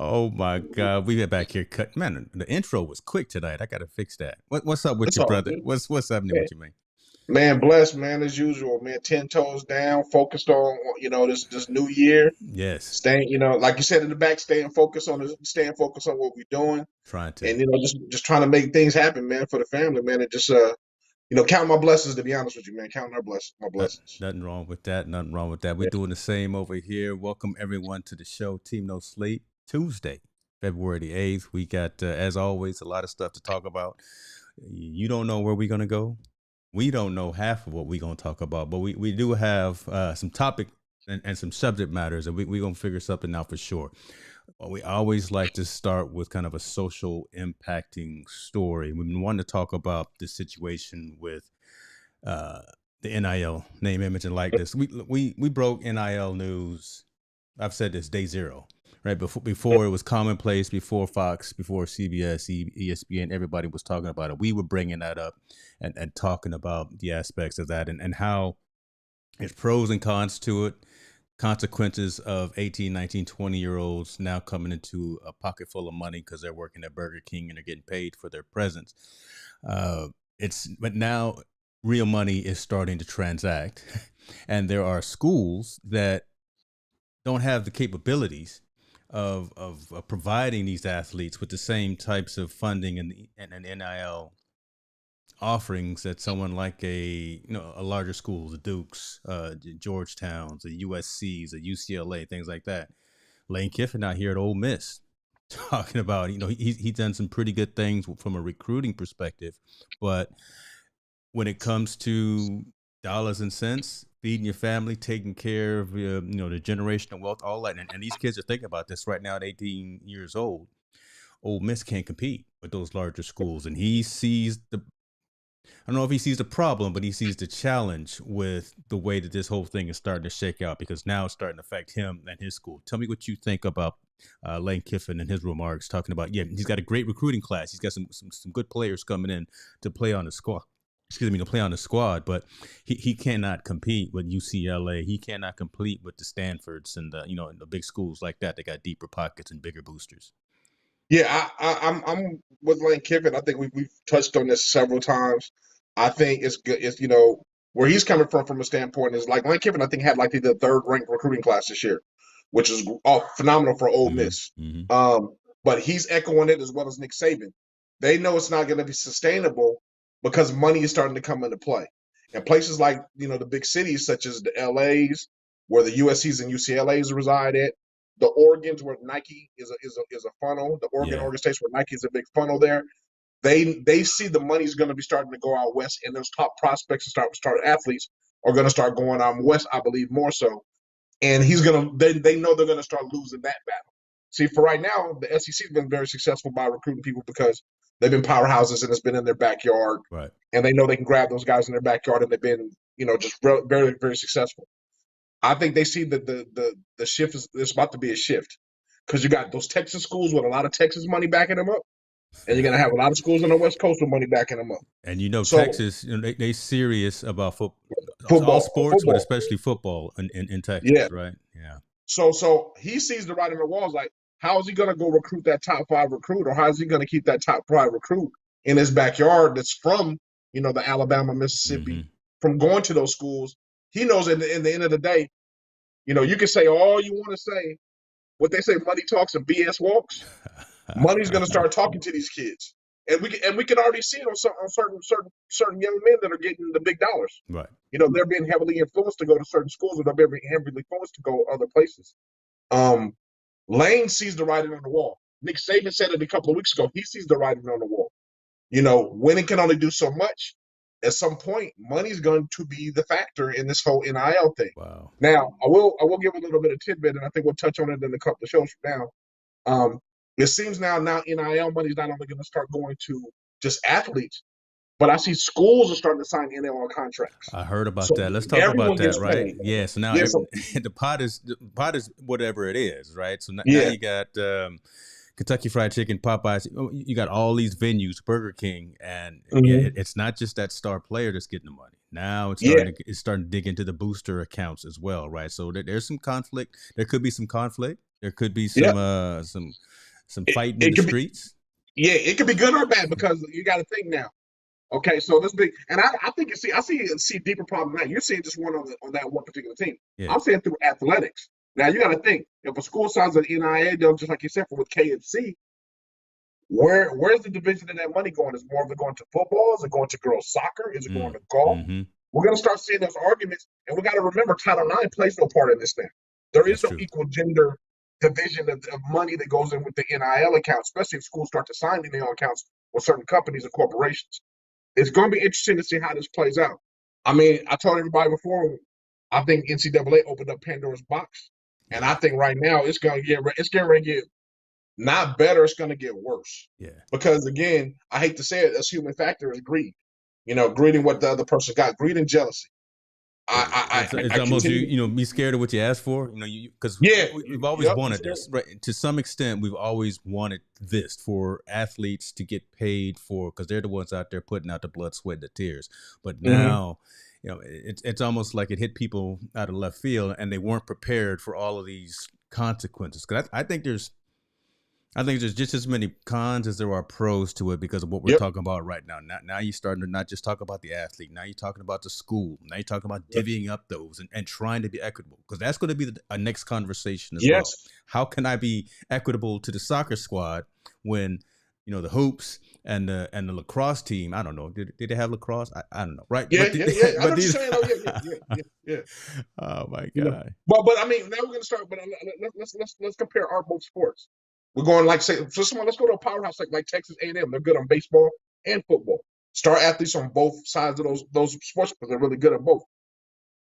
Oh my God, we get back here cut. Man, the intro was quick tonight. I gotta fix that. What's up with It's you, all brother? good. What's happening Man, with you, man? man, blessed, man, as usual, man. 10 toes down, focused on this new year. Yes, Staying, like you said in the back, staying focused on what we're doing, trying to. and just trying to make things happen, man, for the family, man, and just count my blessings. To be honest with you, man, counting my blessings. Nothing wrong with that. Nothing wrong with that. We're Yeah. doing the same over here. Welcome everyone to the show, Team No Sleep, Tuesday, February the 8th. We got, as always, a lot of stuff to talk about. You don't know where we're gonna go. We don't know half of what we're gonna talk about, but we do have some topic and some subject matters, and we're gonna figure something out for sure. Well, we always like to start with kind of a social impacting story. We've been wanting to talk about the situation with uh, the NIL, name, image, and likeness. We broke NIL news. I've said this day zero, right? Before it was commonplace, before Fox, before CBS, ESPN, everybody was talking about it. We were bringing that up and talking about the aspects of that and how there's pros and cons to it, consequences of 18, 19, 20-year olds now coming into a pocket full of money because they're working at Burger King and they're getting paid for their presence. But now real money is starting to transact, and there are schools that don't have the capabilities of providing these athletes with the same types of funding and NIL offerings that someone like a larger schools, the Dukes, Georgetowns, the USC's, the UCLA, things like that. Lane Kiffin out here at Ole Miss talking about he's done some pretty good things from a recruiting perspective, but when it comes to dollars and cents, feeding your family, taking care of the generational wealth, all that, and these kids are thinking about this right now at 18 years old. Ole Miss can't compete with those larger schools, and he sees I don't know if he sees the problem, but he sees the challenge with the way that this whole thing is starting to shake out because now it's starting to affect him and his school. Tell me what you think about Lane Kiffin and his remarks, talking about he's got a great recruiting class, he's got some good players coming in to play on the squad. Excuse me, to play on the squad, but he cannot compete with UCLA. He cannot compete with the Stanfords and the big schools like that. They got deeper pockets and bigger boosters. Yeah, I'm with Lane Kiffin. I think we've touched on this several times. I think it's good. It's where he's coming from a standpoint is like Lane Kiffin. I think had like the third ranked recruiting class this year, which is phenomenal for Ole Mm-hmm. Miss. Mm-hmm. But he's echoing it as well as Nick Saban. They know it's not going to be sustainable because money is starting to come into play. And places like the big cities such as the LAs, where the USC's and UCLA's reside at, the Oregons where Nike is a funnel, the Yeah. Oregon States where Nike is a big funnel there. They see the money's going to be starting to go out west, and those top prospects and start athletes are going to start going out west, I believe more so. And they know they're going to start losing that battle. See, for right now, the SEC's been very successful by recruiting people because they've been powerhouses and it's been in their backyard, Right. and they know they can grab those guys in their backyard, and they've been just very very successful. I think they see that the shift is about to be a shift because you got those Texas schools with a lot of Texas money backing them up, and you're gonna have a lot of schools on the West Coast with money backing them up. And So Texas, they serious about all sports, but football, especially football in yeah. Texas, right? Yeah. So he sees the writing on the walls. Like, how is he gonna go recruit that top five recruit, or how is he gonna keep that top five recruit in his backyard that's from the Alabama, Mm-hmm. Mississippi, from going to those schools? He knows in the end of the day, you can say all you want to say. What they say, money talks and BS walks. Money's going to start talking to these kids, and we can already see it on certain young men that are getting the big dollars. Right. They're being heavily influenced to go to certain schools, or they're being heavily influenced to go other places. Um, Lane sees the writing on the wall. Nick Saban said it a couple of weeks ago. He sees the writing on the wall. Winning can only do so much. At some point, money's going to be the factor in this whole NIL thing. Wow. Now, I will give a little bit of tidbit, and I think we'll touch on it in a couple of shows from now. It seems now NIL money is not only going to start going to just athletes, but I see schools are starting to sign NIL contracts. I heard about So that. Let's talk about everyone that, gets right? paid. Yeah. So now Yeah, so, the pot is whatever it is, right? So now yeah. you got Kentucky Fried Chicken, Popeyes. You got all these venues, Burger King, and Mm-hmm. it's not just that star player that's getting the money. Now Yeah. it's starting to dig into the booster accounts as well, right? So there's some conflict. There could be some conflict There could be Yeah, some fighting in it the could be. streets. Yeah, it could be good or bad because you got to think now. Okay, so this big, and I think I see a deeper problem now. You're seeing just one on that one particular team. Yeah. I'm saying through athletics. Now you got to think if a school signs an NIL deal, just like you said, for with KFC, where's the division of that money going? Is more of it going to football? Is it going to girls soccer? Is it going to golf? Mm-hmm. We're going to start seeing those arguments, and we got to remember Title IX plays no part in this thing. There is That's no true. equal gender division of money that goes in with the NIL account, especially if schools start to sign NIL accounts with certain companies and corporations. It's going to be interesting to see how this plays out. I mean, I told everybody before, I think NCAA opened up Pandora's box, and I think right now it's getting ready to get not better. It's going to get worse. Yeah. Because again, I hate to say it, as human factor is greed. Greed in what the other person got, greed and jealousy. It's I almost continue. be scared of what you ask for. Because Yeah, we've always yep, wanted this, right? To some extent, we've always wanted this for athletes to get paid for, because they're the ones out there putting out the blood, sweat, and the tears. But now, it's almost like it hit people out of left field, and they weren't prepared for all of these consequences. Because I think there's just as many cons as there are pros to it because of what we're talking about right now. Now you're starting to not just talk about the athlete. Now you're talking about the school. Now you're talking about divvying up those and trying to be equitable, because that's going to be a next conversation as well. How can I be equitable to the soccer squad when the hoops and the lacrosse team? I don't know. Did they have lacrosse? I don't know. Right? Yeah. I know what you're saying. Yeah. Oh my God. But I mean, now we're gonna start. But let's compare our both sports. We're going let's go to a powerhouse like Texas A&M. They're good on baseball and football. Star athletes on both sides of those sports because they're really good at both.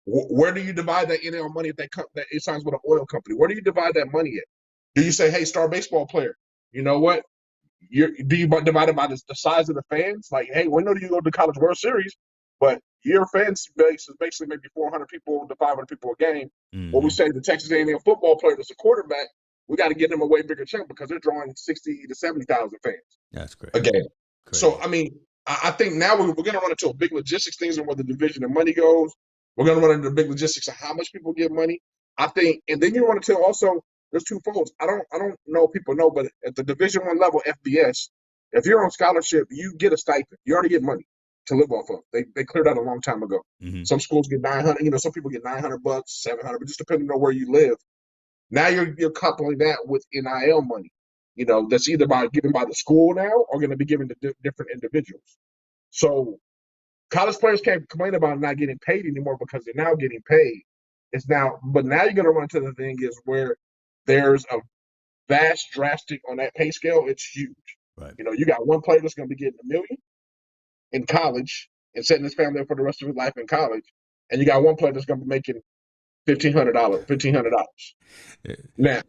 Where do you divide that NIL money if that it signs with an oil company? Where do you divide that money at? Do you say, hey, star baseball player, you know what? Do you divide it by the size of the fans? Like, hey, when do you go to the College World Series? But your fans base is basically maybe 400 people to 500 people a game. What we say the Texas A&M football player that's a quarterback, we got to get them a way bigger chunk because they're drawing 60 to 70,000 fans. That's great. A game. So, I mean, I think now we're going to run into a big logistics things and where the division of money goes. We're going to run into the big logistics of how much people get money. I think, and then you run into also there's two folds. I don't know if people know, but at the Division I level, FBS, if you're on scholarship, you get a stipend. You already get money to live off of. They cleared that a long time ago. Some schools get 900. Some people get $900, 700, but just depending on where you live. Now you're coupling that with NIL money. That's either given by the school now or going to be given to different individuals. So college players can't complain about not getting paid anymore because they're now getting paid. But now you're going to run into the thing is where there's a vast drastic on that pay scale. It's huge. Right. You got one player that's going to be getting $1 million in college and setting his family up for the rest of his life in college, and you got one player that's going to be making $1,500. Now,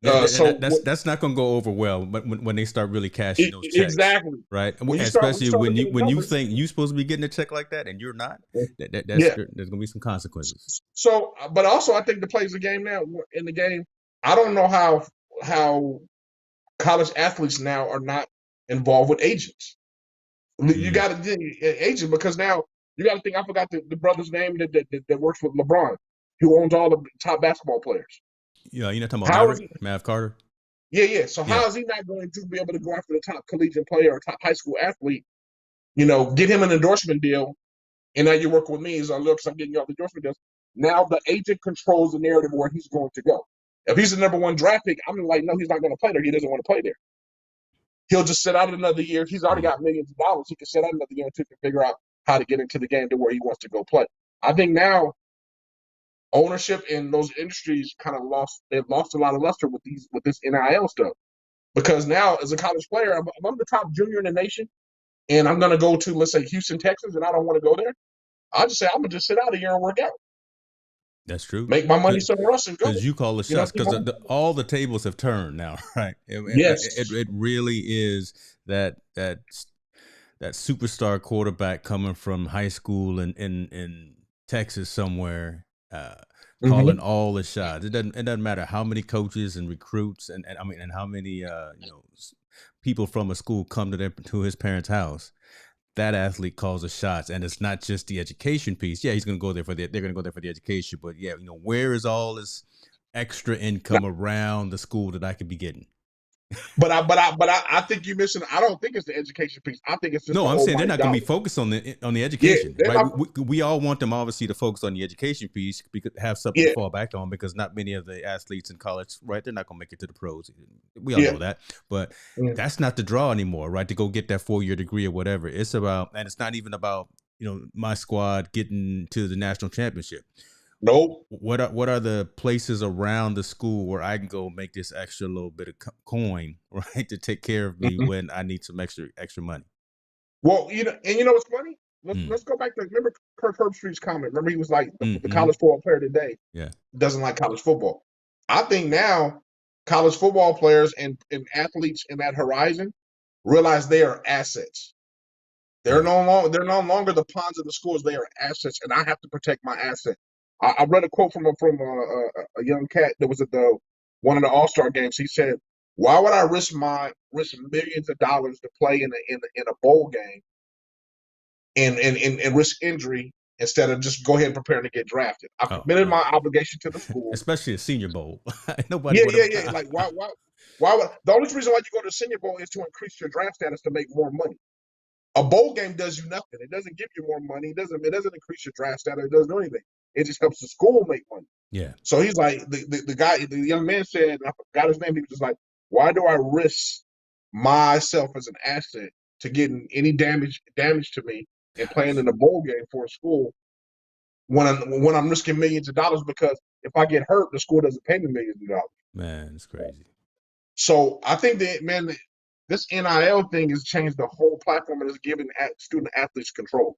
that's not going to go over well, but when they start really cashing those checks, exactly, right? Especially when you think you're supposed to be getting a check like that and you're not, there's going to be some consequences. So, but also I think the plays the game now in the game. I don't know how college athletes now are not involved with agents. You got to think agent because now you got to think. I forgot the brother's name that works with LeBron, who owns all the top basketball players. Yeah, you're not talking about Mav Carter? Yeah. So how is he not going to be able to go after the top collegiate player or top high school athlete, get him an endorsement deal, and now you're working with me as look, I'm getting you all the endorsement deals. Now the agent controls the narrative where he's going to go. If he's the number one draft pick, I'm like, no, he's not going to play there. He doesn't want to play there. He'll just sit out another year. He's already got millions of dollars. He can sit out another year until he can figure out how to get into the game to where he wants to go play. I think now ownership in those industries they've lost a lot of luster with this NIL stuff. Because now as a college player, if I'm the top junior in the nation and I'm going to go to, let's say, Houston, Texas, and I don't want to go there, I'll just say, I'm going to just sit out a year and work out. That's true. Make my money somewhere else and go. Because you call the shots. Because all the tables have turned now, right? It really is that superstar quarterback coming from high school in Texas somewhere, calling all the shots. It doesn't matter how many coaches and recruits and how many people from a school come to his parents' house. That athlete calls the shots, and it's not just the education piece. Yeah, he's going to go there they're going to go there for the education, but yeah, where is all this extra income around the school that I could be getting. But I think you're missing. I don't think it's the education piece. I think it's just No, the I'm saying they're almighty not going dollar. to be focused on the Yeah, education, they're right? not. We all want them obviously to focus on the education piece, because have something to Yeah, fall back on, because not many of the athletes in college, right? They're not going to make it to the pros. We all yeah, know that, but mm, that's not the draw anymore, right? To go get that 4-year degree or whatever. It's about, and it's not even about my squad getting to the national championship. nope. What are the places around the school where I can go make this extra little bit of coin, right, to take care of me Mhm. when I need some extra money? Well, and you know what's funny? Mm. Let's go back to remember Kirk Herbstreit's comment. Remember he was like the Mm-hmm. college football player today Yeah. doesn't like college football. I think now college football players and athletes in that horizon realize they are assets. Yeah. They're no longer the pawns of the schools. They are assets, and I have to protect my asset. I read a quote from a young cat that was at the one of the All-Star games. He said, "Why would I risk millions of dollars to play in a bowl game and risk injury instead of just go ahead and prepare to get drafted? I've Oh, committed my obligation to the school. especially a Senior Bowl. Nobody Yeah, would yeah, yeah. have. Like why would the only reason why you go to the Senior Bowl is to increase your draft status to make more money. A bowl game does you nothing. It doesn't give you more money. It doesn't increase your draft status. It doesn't do anything. It just helps the school make money. Yeah. So he's like the young man said, and I forgot his name. He was just like, why do I risk myself as an asset to getting any damage to me and playing in a bowl game for a school when I'm risking millions of dollars, because if I get hurt, the school doesn't pay me millions of dollars. Man, it's crazy. So I think that, man, this NIL thing has changed the whole platform and has given student athletes control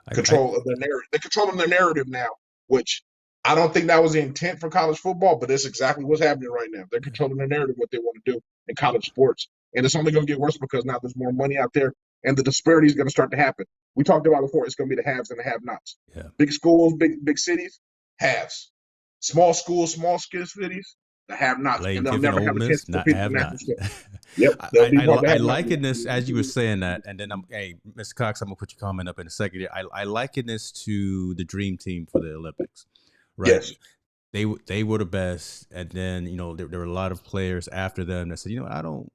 I of their narrative. They're controlling their narrative now, which I don't think that was the intent for college football, but that's exactly what's happening right now. They're controlling their narrative, what they want to do in college sports. And it's only going to get worse because now there's more money out there and the disparity is going to start to happen. We talked about before, it's going to be the haves and the have-nots. Yeah. Big schools, big cities, haves. Small schools, small cities, the have-nots. Lane And they'll Kiffin, never Ole have a chance Miss, to not compete in have the not. national scene. Yep, they'll be part of the I have-nots. liken this as you were saying that, and then hey, Mr. Cox, I'm gonna put your comment up in a second here. I liken this to the dream team for the Olympics, right? Yes. They were the best, and then there were a lot of players after them that said, I don't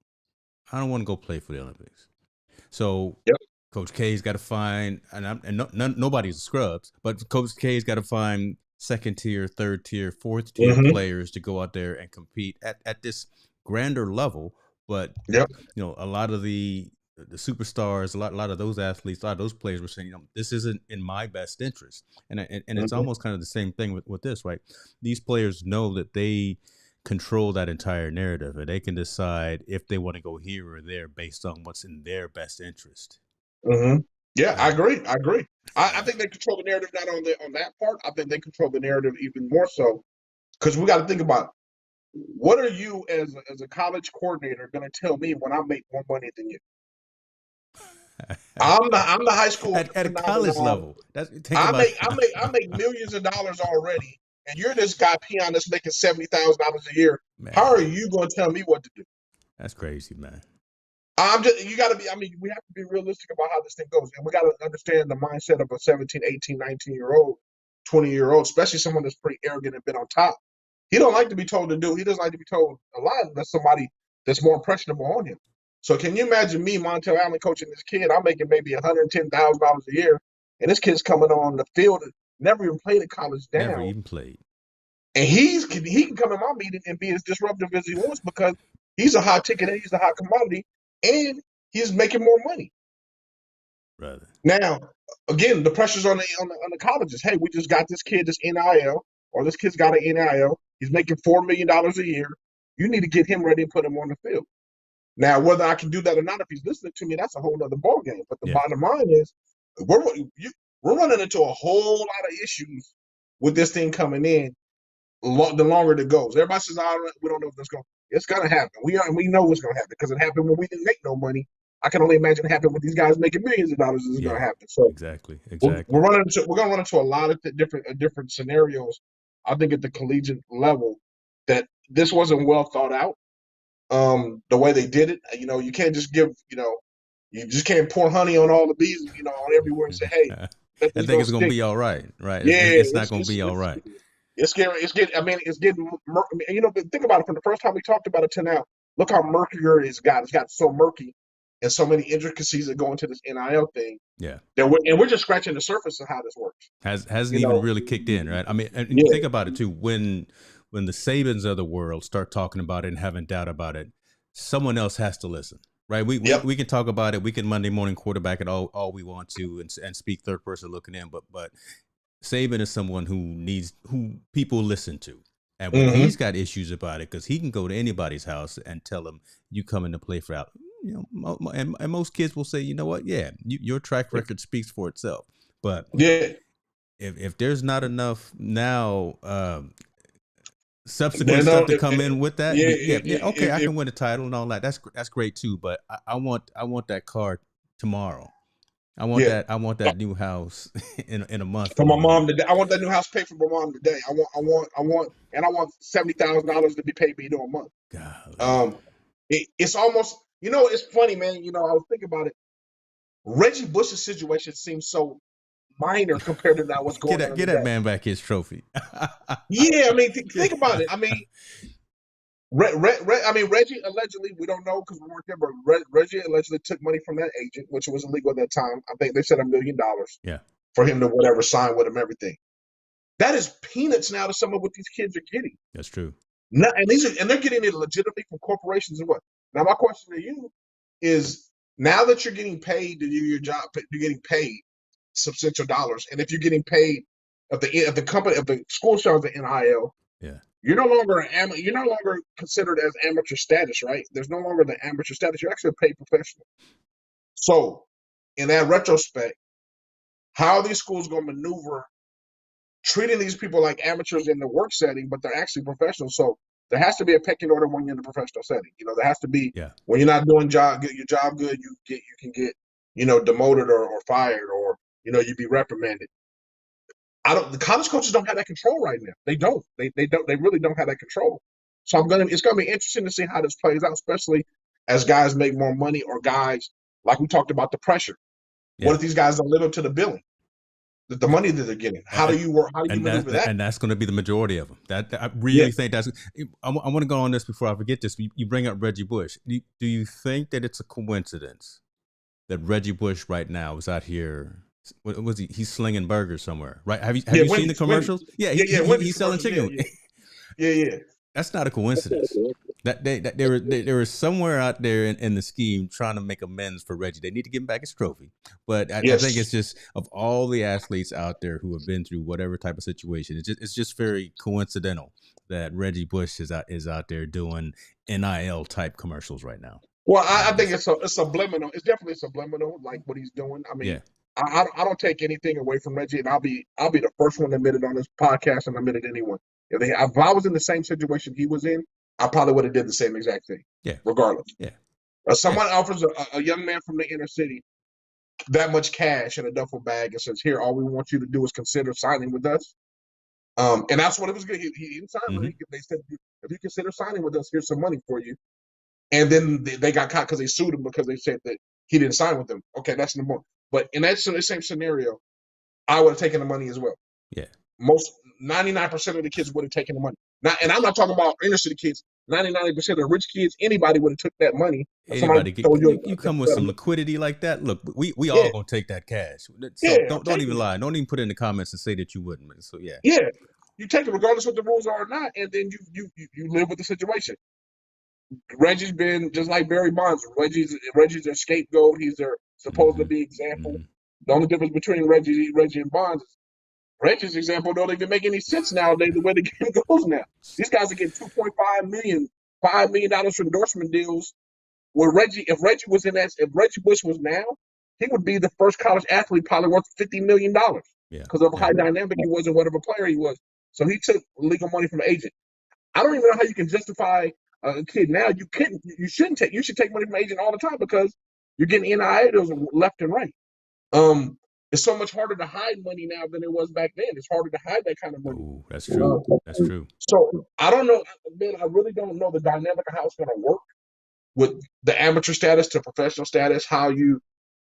want to go play for the Olympics. So Yep. Coach K's got to find, nobody's scrubs, but Coach K's got to find second tier, third tier, fourth tier players to go out there and compete at this grander level. But Yep. a lot of the superstars, a lot of those athletes, a lot of those players were saying, this isn't in my best interest. And it's almost kind of the same thing with this, right? These players know that they control that entire narrative, and they can decide if they want to go here or there based on what's in their best interest. Yeah, I agree. I think they control the narrative not on that part. I think they control the narrative even more so because we got to think about what are you as a college coordinator going to tell me when I make more money than you? I'm the high school at a college level. I make millions of dollars already, and you're this guy peon that's making $70,000 a year. Man. How are you going to tell me what to do? That's crazy, man. You got to be, we have to be realistic about how this thing goes. And we got to understand the mindset of a 17, 18, 19-year-old, 20-year-old, especially someone that's pretty arrogant and been on top. He don't like to be told to do. He doesn't like to be told a lot unless somebody that's more impressionable on him. So can you imagine me, Montel Allen, coaching this kid? I'm making maybe $110,000 a year, and this kid's coming on the field, never even played at college down. Never even played. And he can come in my meeting and be as disruptive as he wants because he's a hot ticket and he's a hot commodity, and he's making more money. Brother. Now, again, the pressure's on the colleges. Hey, we just got this kid this NIL, or this kid's got an NIL. He's making $4 million a year. You need to get him ready and put him on the field. Now, whether I can do that or not, if he's listening to me, that's a whole other ballgame. But the bottom line is, we're running into a whole lot of issues with this thing coming in. The longer it goes, everybody says, we don't know if that's going. It's going to happen. We know it's going to happen because it happened when we didn't make no money. I can only imagine it happened with these guys making millions of dollars. It's going to happen. So exactly. We're going to run into a lot of different scenarios. I think at the collegiate level that this wasn't well thought out. The way they did it, you can't just give, you just can't pour honey on all the bees, on everywhere and say, hey, I think it's going to be all right. Right. Yeah, it's not going to be all right. It's scary. It's getting. I mean, it's getting. You know, think about it. From the first time we talked about it to now, look how murkier it's got. It's got so murky, and so many intricacies that go into this NIL thing. Yeah. And we're just scratching the surface of how this works. Hasn't even really kicked in, right? I mean, and you think about it too. When the Sabans of the world start talking about it and having doubt about it, someone else has to listen, right? We can talk about it. We can Monday morning quarterback it all we want to and speak third person looking in, but Saban is someone who people listen to. And when he's got issues about it, because he can go to anybody's house and tell them, you come in to play for out. You know, and most kids will say, you know what? Yeah, your track record speaks for itself. But if there's not enough now subsequent stuff to come in with that, okay, I can win a title and all that. That's great too. But I want that car tomorrow. I want that new house in a month. For my mom today. I want that new house paid for my mom today. I want $70,000 to be paid me a month. God. It's almost, you know, it's funny, man. You know, I was thinking about it. Reggie Bush's situation seems so minor compared to that what's going on. Get that man back his trophy. Yeah, I mean, think about it. I mean, Reggie allegedly, we don't know because we weren't there, but Reggie allegedly took money from that agent, which was illegal at that time. I think they said $1 million. Yeah. For him to whatever sign with him, everything. That is peanuts now to some of what these kids are getting. That's true. And they're getting it legitimately from corporations and what. Now, my question to you is: now that you're getting paid to do your job, you're getting paid substantial dollars, and if you're getting paid if the company, if the school shows the NIL, you're no longer considered as amateur status, right? There's no longer the amateur status. You're actually a paid professional. So, in that retrospect, how are these schools going to maneuver treating these people like amateurs in the work setting, but they're actually professionals? So there has to be a pecking order when you're in the professional setting. You know, there has to be when you're not doing your job good, you can get demoted or fired, or you'd be reprimanded. The college coaches don't have that control right now. They don't. They really don't have that control. So it's gonna be interesting to see how this plays out, especially as guys make more money, or guys like we talked about the pressure. What if these guys don't live up to the billing, the money that they're getting? How do you work? How do you maneuver that? And that's going to be the majority of them. I really think that's. I want to go on this before I forget this. You bring up Reggie Bush. Do you think that it's a coincidence that Reggie Bush right now is out here? What was he? He's slinging burgers somewhere, right? Have you seen the commercials? He's selling chicken. Yeah. That's not a coincidence. That there was somewhere out there in the scheme trying to make amends for Reggie. They need to give him back his trophy. But I think it's just, of all the athletes out there who have been through whatever type of situation, it's just very coincidental that Reggie Bush is out there doing NIL type commercials right now. Well, I think it's subliminal. It's definitely subliminal, like what he's doing. I mean, I don't take anything away from Reggie, and I'll be the first one to admit it on this podcast, and admit it anyone. If I was in the same situation he was in, I probably would have did the same exact thing. Yeah. Regardless. Yeah. Someone offers a young man from the inner city that much cash in a duffel bag and says, "Here, all we want you to do is consider signing with us." And that's what it was good. He didn't sign with us. They said, "If you consider signing with us, here's some money for you." And then they got caught because they sued him because they said that he didn't sign with them. Okay, that's number one. But in that same scenario, I would have taken the money as well. Yeah. 99% of the kids would have taken the money. And I'm not talking about inner city kids. 99% of the rich kids, anybody would have took that money. You come with some liquidity like that. Look, we all gonna take that cash. So don't even lie. Don't even put it in the comments and say that you wouldn't. So yeah. You take it regardless of what the rules are or not, and then you live with the situation. Reggie's been just like Barry Bonds. Reggie's their scapegoat. He's their supposed to be example. The only difference between Reggie and Bonds is Reggie's example don't even make any sense nowadays the way the game goes now. These guys are getting $2.5 million, $5 million for endorsement deals. Where if Reggie Bush was now, he would be the first college athlete probably worth $50 million because of how dynamic he was and whatever player he was. So he took legal money from an agent. I don't even know how you can justify a kid now. You should take money from an agent all the time because you're getting NIL deals left and right. It's so much harder to hide money now than it was back then. It's harder to hide that kind of money. Ooh, that's true. That's true. So I don't know, man. I really don't know the dynamic of how it's going to work with the amateur status to professional status. I don't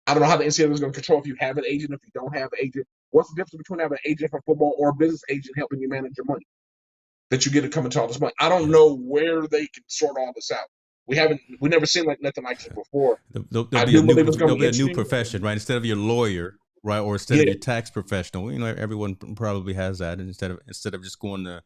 know how the NCAA is going to control if you have an agent, if you don't have an agent. What's the difference between having an agent for football or a business agent helping you manage your money? that you get to come into all this money. I don't know where they can sort all this out. We never seen like nothing like this before. There'll I be a do new believe it's going to there'll be be a new interesting. profession, right? Instead of your lawyer, right, or instead of your tax professional, everyone probably has that. And instead of just going to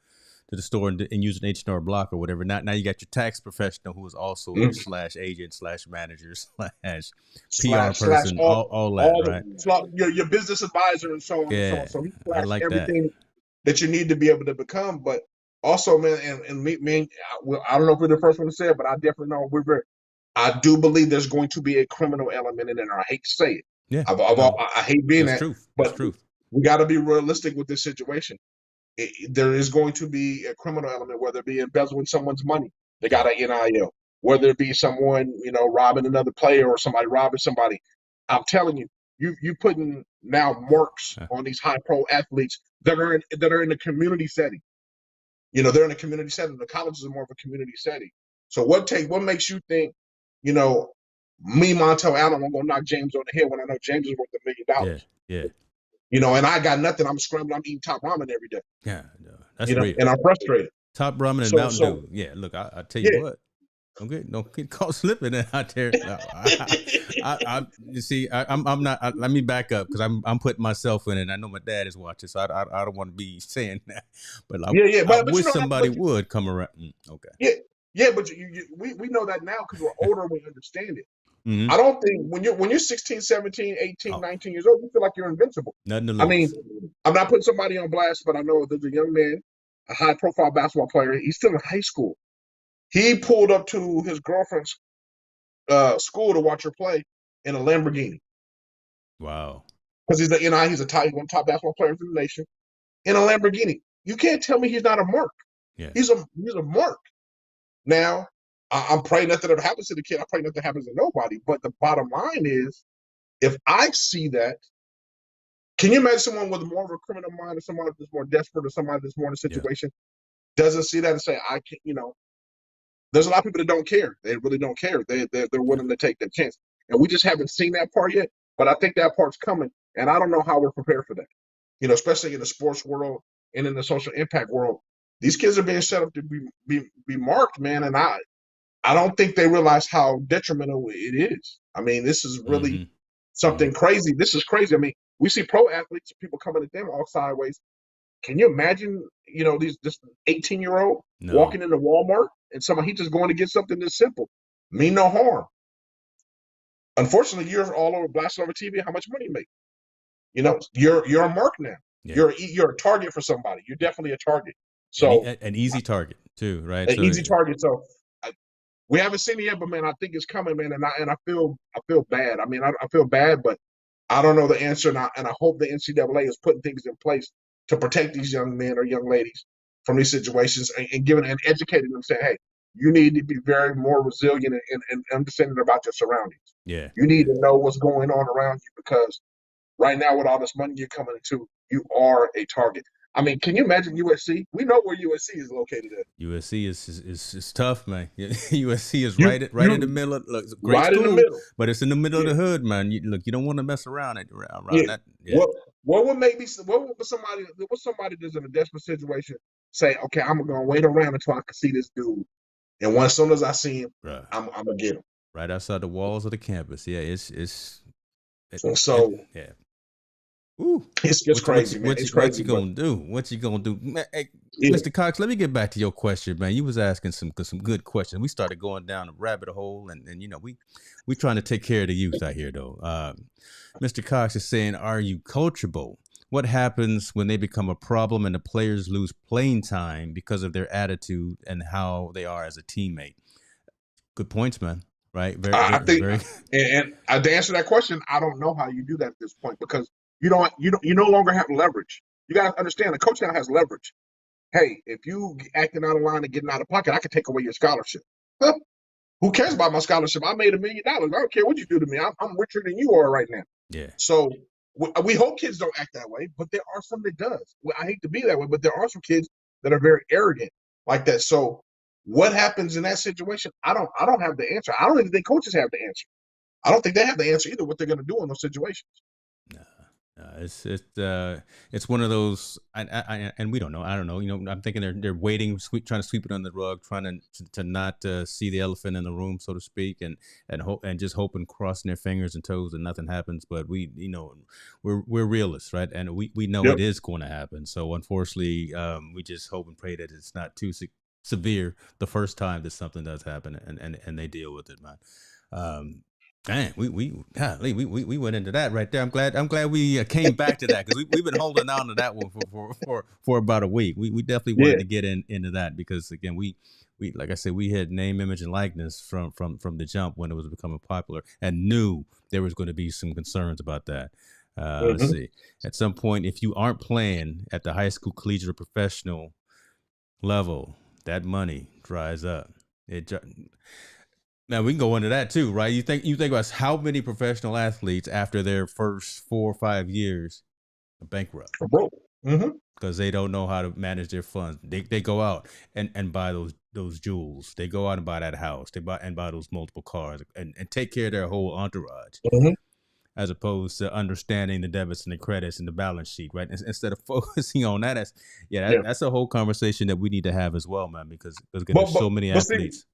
the store and using H&R Block or whatever, now you got your tax professional who is also your / agent / manager / PR person, all that, right? Your business advisor and so on and so on. So he I flashed like everything that you need to be able to become. But also, man, and me, I don't know if we're the first one to say it, but I definitely know I do believe there's going to be a criminal element in it. And I hate to say it. Yeah, I hate being that. Truth. But that's truth. We got to be realistic with this situation. There is going to be a criminal element, whether it be embezzling someone's money. They got an NIL. Whether it be someone, robbing another player or somebody robbing somebody. I'm telling you, you putting now marks on these high pro athletes that are in the community setting. They're in a community setting. The colleges are more of a community setting. So what makes you think, me, Montel Allen, I'm gonna knock James on the head when I know James is worth $1 million? Yeah. And I got nothing. I'm scrambling. I'm eating top ramen every day. Yeah, that's real. And I'm frustrated. Top ramen and Mountain Dew. Yeah, look, I tell you what. Don't get caught slipping out there. You see, I'm not. Let me back up because I'm putting myself in it. I know my dad is watching, so I don't want to be saying that. But I wish somebody would come around. Okay. Yeah, but we know that now because we're older and we understand it. Mm-hmm. I don't think when you're 16, 17, 18, 19 years old, you feel like you're invincible. Nothing to lose. I mean, I'm not putting somebody on blast, but I know there's a young man, a high-profile basketball player. He's still in high school. He pulled up to his girlfriend's school to watch her play in a Lamborghini. Wow. Because he's one of the top basketball players in the nation in a Lamborghini. You can't tell me he's not a mark. Yeah. He's a mark. Now, I'm praying nothing ever happens to the kid. I pray nothing happens to nobody. But the bottom line is, if I see that, can you imagine someone with more of a criminal mind or somebody that's more desperate or somebody that's more in a situation doesn't see that and say, I can't, there's a lot of people that don't care. They really don't care. They're willing to take that chance. And we just haven't seen that part yet. But I think that part's coming. And I don't know how we're prepared for that. Especially in the sports world and in the social impact world. These kids are being set up to be marked, man. And I don't think they realize how detrimental it is. I mean, this is really something crazy. This is crazy. I mean, we see pro athletes, people coming at them all sideways. Can you imagine, this 18-year-old walking into Walmart and he just going to get something that's simple, mean no harm. Unfortunately, you're all over blasting over TV. How much money you make? You're a mark now. Yeah. You're a target for somebody. You're definitely a target. So an easy target too, right? Easy target. So we haven't seen it yet, but man, I think it's coming, man. And I feel bad. I mean, I feel bad, but I don't know the answer, and I hope the NCAA is putting things in place to protect these young men or young ladies from these situations and giving and educating them, saying, hey, you need to be very more resilient and understanding about your surroundings. Yeah. You need to know what's going on around you because right now with all this money you're coming into, you are a target. I mean, can you imagine USC? We know where USC is located at. USC is tough, man. USC is right in the middle. Look, it's a great right school, in the middle. But it's in the middle of the hood, man. You don't want to mess around that. Yeah. What would somebody that's in a desperate situation say? Okay, I'm gonna wait around until I can see this dude, and as soon as I see him, I'm gonna get him. Right outside the walls of the campus. Yeah, yeah. Ooh, it's just crazy, man. What you gonna do? What you gonna do, man, hey, Mr. Cox? Let me get back to your question, man. You was asking some good questions. We started going down a rabbit hole, and we trying to take care of the youth out here, though. Mr. Cox is saying, "Are you coachable? What happens when they become a problem and the players lose playing time because of their attitude and how they are as a teammate?" Good points, man. Right? To answer that question, I don't know how you do that at this point because you no longer have leverage. You got to understand the coach now has leverage. Hey, if you acting out of line and getting out of pocket, I can take away your scholarship. Huh? Who cares about my scholarship? I made $1 million. I don't care what you do to me. I'm richer than you are right now. Yeah. So we hope kids don't act that way, but there are some that does. I hate to be that way, but there are some kids that are very arrogant like that. So what happens in that situation? I don't have the answer. I don't even think coaches have the answer. I don't think they have the answer either. What they're going to do in those situations. It's one of those, and we don't know. I don't know. I'm thinking they're waiting, trying to sweep it under the rug, trying to not see the elephant in the room, so to speak, and hope and just hoping, crossing their fingers and toes that nothing happens. But we're realists, right? And we know Yep. it is going to happen. So unfortunately, we just hope and pray that it's not too severe the first time that something does happen, and they deal with it, man. Um, Man, we went into that right there. I'm glad we came back to that because we've been holding on to that one for about a week. We definitely Yeah. wanted to get into that because again we like I said, we had name, image, and likeness from the jump when it was becoming popular and knew there was going to be some concerns about that. Let's Hmm. see. At some point, if you aren't playing at the high school, collegiate, or professional level, that money dries up. It Now we can go into that too, right? You think about how many professional athletes after their first 4 or 5 years are bankrupt Bro. Hmm. because they don't know how to manage their funds. They go out and buy those jewels. They go out and buy that house. They buy those multiple cars and take care of their whole entourage Hmm. as opposed to understanding the debits and the credits and the balance sheet, right? Instead of focusing on that, Yeah. that's a whole conversation that we need to have as well, man. Because again, But there's but so many but see, athletes.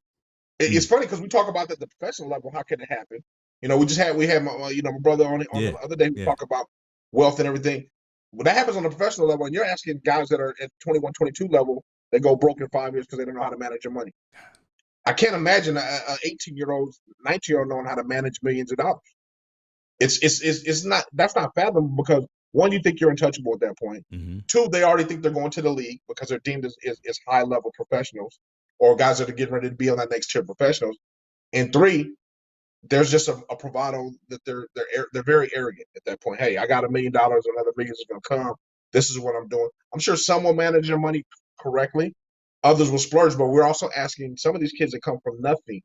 it's Mm, funny because we talk about that at the professional level. How can it happen? We had my brother on yeah, the other day. We yeah. talk about wealth and everything. When that happens on the professional level, and you're asking guys that are at 21, 22 level, they go broke in 5 years because they don't know how to manage their money. I can't imagine a 18-year-old, 19-year-old knowing how to manage millions of dollars. It's not that's not fathomable because one, you think you're untouchable at that point. Mm-hmm. Two, they already think they're going to the league because they're deemed as high level professionals or guys that are getting ready to be on that next tier professionals. And three, there's just a bravado that they're very arrogant at that point. Hey, I got $1 million, another million is going to come. This is what I'm doing. I'm sure some will manage their money correctly, others will splurge. But we're also asking some of these kids that come from nothing,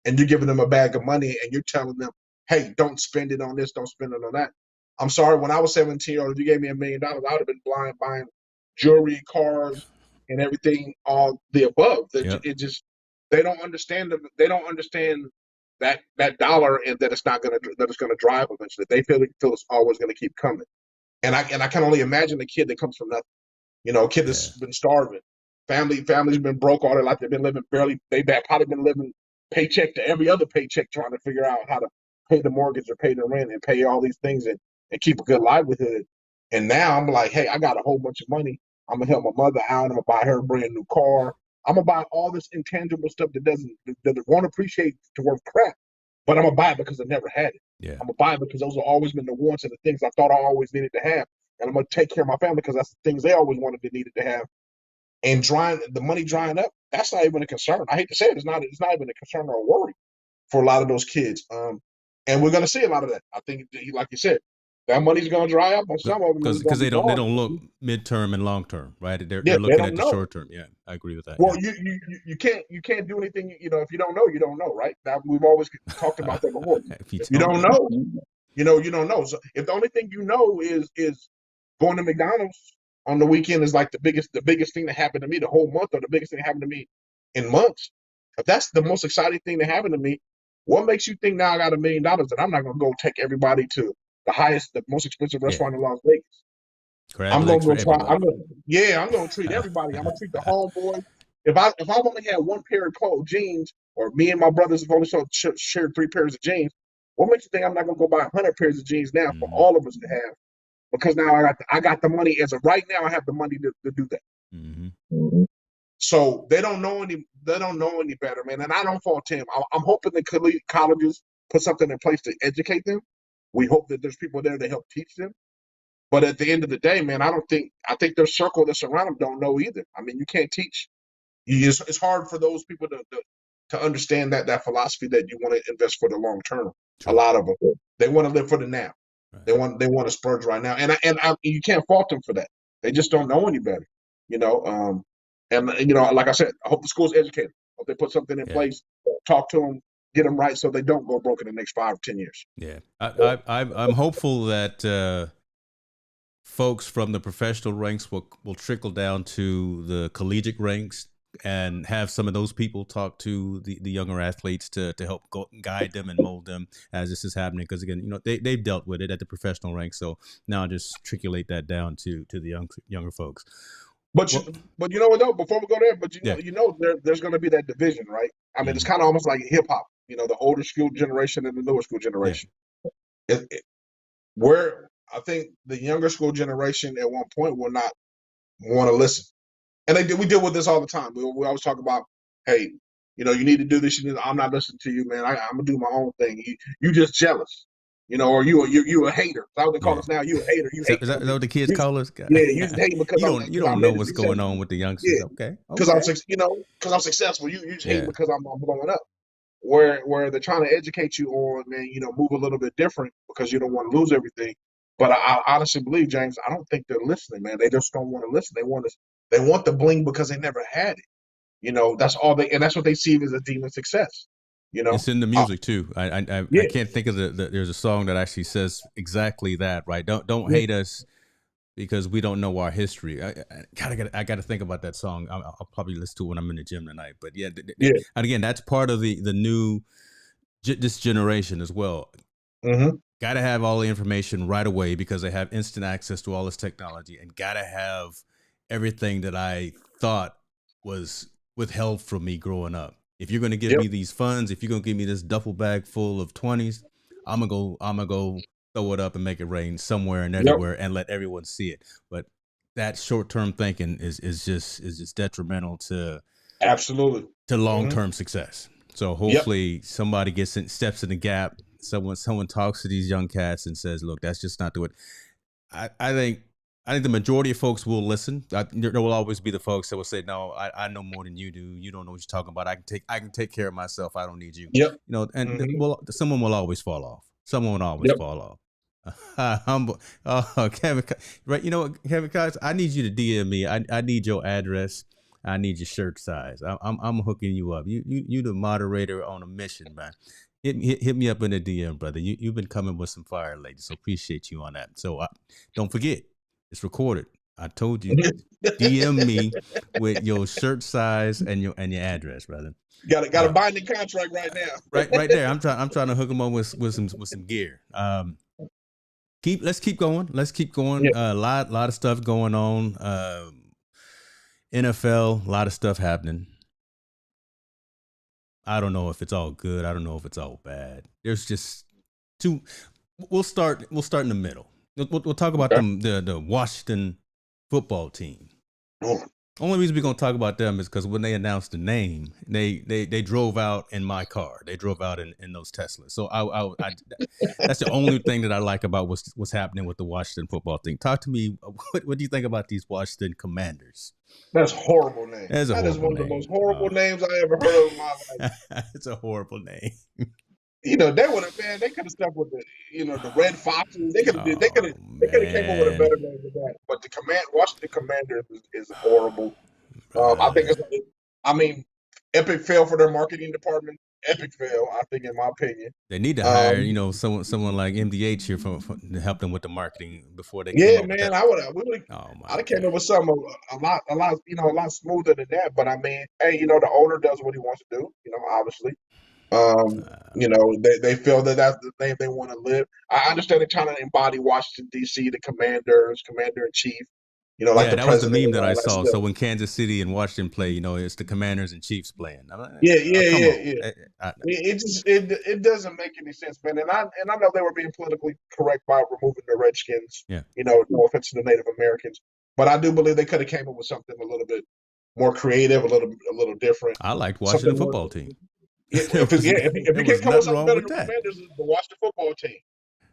and you're giving them a bag of money, and you're telling them, hey, don't spend it on this, don't spend it on that. I'm sorry, when I was 17 old, if you gave me $1 million, I would have been blind buying jewelry, cars, and everything, all the above. Yep. It just they don't understand that dollar and that it's gonna drive eventually. They feel it's always gonna keep coming. And I can only imagine a kid that comes from nothing. A kid Yeah. that's been starving. Family's been broke all their life. They've been living barely. They've probably been living paycheck to every other paycheck, trying to figure out how to pay the mortgage or pay the rent and pay all these things and keep a good livelihood. And now I'm like, hey, I got a whole bunch of money. I'm gonna help my mother out. I'm gonna buy her a brand new car. I'm gonna buy all this intangible stuff that won't appreciate to worth crap, but I'm gonna buy it because I never had it. Yeah. I'm gonna buy it because those have always been the wants and the things I thought I always needed to have, and I'm gonna take care of my family because that's the things they always wanted and needed to have. And the money drying up, that's not even a concern. I hate to say it, it's not even a concern or a worry for a lot of those kids. And we're gonna see a lot of that. I think, like you said, that money's gonna dry up on some of them, and it's Because gonna be they gone. don't look midterm and long term, right? Yeah, They're they looking don't at the know. short term. Yeah, I agree with that. Well, Yeah. you can't do anything. If you don't know, you don't know, right? Now we've always talked about that before. If you If you don't don't know, know, you don't know. So if the only thing you know is going to McDonald's on the weekend is like the biggest thing that happened to me the whole month, or the biggest thing that happened to me in months. If that's the most exciting thing that happened to me, what makes you think now I got $1 million that I'm not gonna go take everybody to the most expensive yeah, restaurant in Las Vegas? crab I'm gonna legs for go try. everybody. I'm gonna treat everybody. I'm gonna treat the homeboys. If I've only had one pair of jeans, or me and my brothers have only shared 3 pairs of jeans, what makes you think I'm not gonna go buy 100 pairs of jeans now for Hmm. all of us to have? Because now I got the money as of right now. I have the money to do that. Hmm. Mhm. So they don't know any better, man. And I don't fault him. I'm hoping that colleges put something in place to educate them. We hope that there's people there to help teach them. But at the end of the day, man, I think their circle that's around them don't know either. I mean, you can't teach. It's hard for those people to understand that philosophy that you want to invest for the long term. A True. lot of them, they want to live for the now. Right. They want to splurge right now, and you can't fault them for that. They just don't know any better, you know. And like I said, I hope the schools educate them. Hope they put something in Yeah. place, talk to them, get them right, so they don't go broke in the next 5 or 10 years. Yeah. I'm hopeful that folks from the professional ranks will trickle down to the collegiate ranks and have some of those people talk to the younger athletes to help guide them and mold them as this is happening. Because again, they've dealt with it at the professional rank, so now just triculate that down to the younger folks. But you know what though? Before we go there, but Yeah. There's going to be that division, right? I mean, it's kind of almost like hip hop. The older school generation and the newer school generation. Where I think the younger school generation at one point will not want to listen, and we deal with this all the time. We always talk about, hey, you need to do this. I'm not listening to you, man. I'm gonna do my own thing. You just jealous, or you a hater. That's what they call us now. You a hater. You hate. Is that what the kids call us? Yeah, you just hate because you don't know what's going on with the youngsters. Yeah. Okay. Because I'm successful. You just hate because I'm blowing up. Where they're trying to educate you on, man, move a little bit different because you don't want to lose everything. But I honestly believe, James, I don't think they're listening, man. They just don't want to listen. They want the bling because they never had it. That's all and that's what they see as a demon success. It's in the music too. I can't think of there's a song that actually says exactly that, right? Don't hate us because we don't know our history. I got to think about that song. I'll probably listen to it when I'm in the gym tonight. But yeah. And again, that's part of the new this generation as well. Mm-hmm. Got to have all the information right away because they have instant access to all this technology, and got to have everything that I thought was withheld from me growing up. If you're going to give me these funds, if you're going to give me this duffel bag full of 20s, I'm gonna go throw it up and make it rain somewhere and everywhere and let everyone see it. But that short-term thinking is just detrimental to long-term success. So hopefully somebody steps in the gap. Someone talks to these young cats and says, "Look, that's just not the way." I think the majority of folks will listen. There will always be the folks that will say, "No, I know more than you do. You don't know what you're talking about. I can take care of myself. I don't need you." Yep. Someone will always fall off. Someone will always fall off. Humble. Oh, Kevin, right? You know what, Kevin Cox? I need you to DM me. I need your address. I need your shirt size. I'm hooking you up. You the moderator on a mission, man. Hit me up in the DM, brother. You've been coming with some fire lately, so appreciate you on that. So don't forget, it's recorded. I told you, DM me with your shirt size and your address, brother. Got a binding contract right now. right there. I'm trying to hook them up with some gear. Let's keep going. Yeah. A lot of stuff going on. NFL, a lot of stuff happening. I don't know if it's all good. I don't know if it's all bad. There's just two. We'll start in the middle. We'll talk about the Washington football team. Oh. Only reason we're gonna talk about them is because when they announced the name, they drove out in my car. They drove out in those Teslas. So I that's the only thing that I like about what's happening with the Washington football team. Talk to me. What do you think about these Washington Commanders? That's a horrible name. That is one of the most horrible names I ever heard of in my life. It's a horrible name. They would have, man. They could have stuck with the Red Foxes. They could have came up with a better name than that. But the Washington Commanders is horrible. I think epic fail for their marketing department. Epic fail, I think, in my opinion. They need to hire, someone like MDH here to help them with the marketing before they. Yeah, man, I would have came up with something a lot smoother than that. But I mean, hey, the owner does what he wants to do. Obviously. They feel that that's the name they want to live. I understand they're trying to embody Washington D.C., the Commanders, Commander in Chief. That was the meme that I saw. So when Kansas City and Washington play, it's the Commanders and Chiefs playing. Yeah. It doesn't make any sense, man. And I know they were being politically correct by removing the Redskins. Yeah. No offense to the Native Americans, but I do believe they could have came up with something a little bit more creative, a little different. I liked Washington football team. If you can come up with something better than the Commanders, the Washington football team.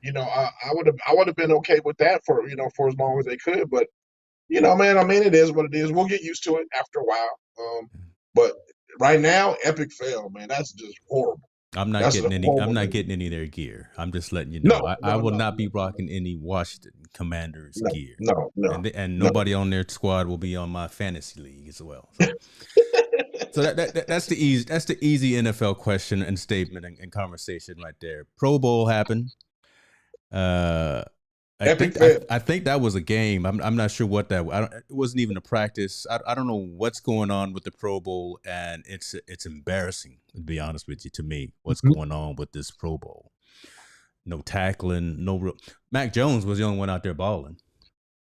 I would have been okay with that for as long as they could, but. Man, it is what it is. We'll get used to it after a while. But right now, epic fail, man. That's just horrible. I'm not getting any of their gear. I'm just letting you know. I will not be rocking any Washington Commanders gear. No. And nobody on their squad will be on my fantasy league as well. So that's the easy NFL question and statement and conversation right there. Pro Bowl happened. Epic fail. I think that was a game. I'm not sure what that. It wasn't even a practice. I don't know what's going on with the Pro Bowl, and it's embarrassing to be honest with you. To me, what's Mhm. going on with this Pro Bowl? No tackling, no real. Mac Jones was the only one out there balling.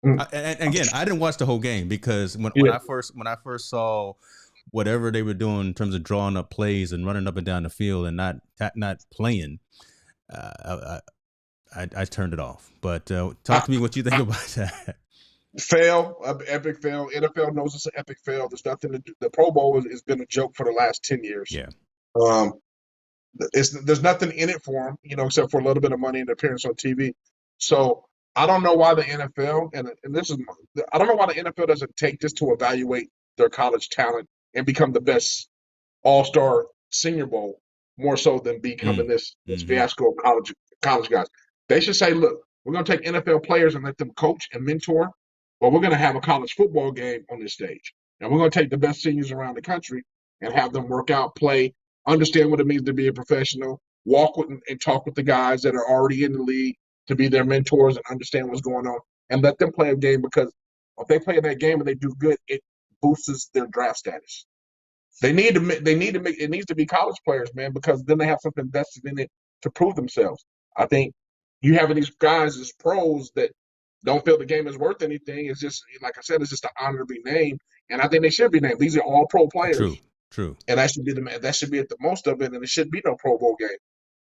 Mm. And again, I didn't watch the whole game because Yeah. when I first saw whatever they were doing in terms of drawing up plays and running up and down the field and not playing, uh, I turned it off. But talk I, to me what you think about that. Fail, epic fail. NFL knows it's an epic fail. There's nothing to do. The Pro Bowl has been a joke for the last 10 years. Yeah. Um, there's nothing in it for them, except for a little bit of money and appearance on TV. So I don't know why the NFL and this is I don't know why the NFL doesn't take this to evaluate their college talent and become the best all-star Senior Bowl more so than becoming this Mm-hmm. fiasco of college guys. They should say, look, we're going to take NFL players and let them coach and mentor, but we're going to have a college football game on this stage, and we're going to take the best seniors around the country and have them work out, play, understand what it means to be a professional, walk with and talk with the guys that are already in the league to be their mentors and understand what's going on, and let them play a game because if they play that game and they do good, it boosts their draft status. They need to make it needs to be college players, man, because then they have something vested in it to prove themselves. I think you having these guys as pros that don't feel the game is worth anything. It's just like I said, it's just an honor to be named, and I think they should be named. These are all pro True. players, True. and that should be at the most of it, and it should be no Pro Bowl game.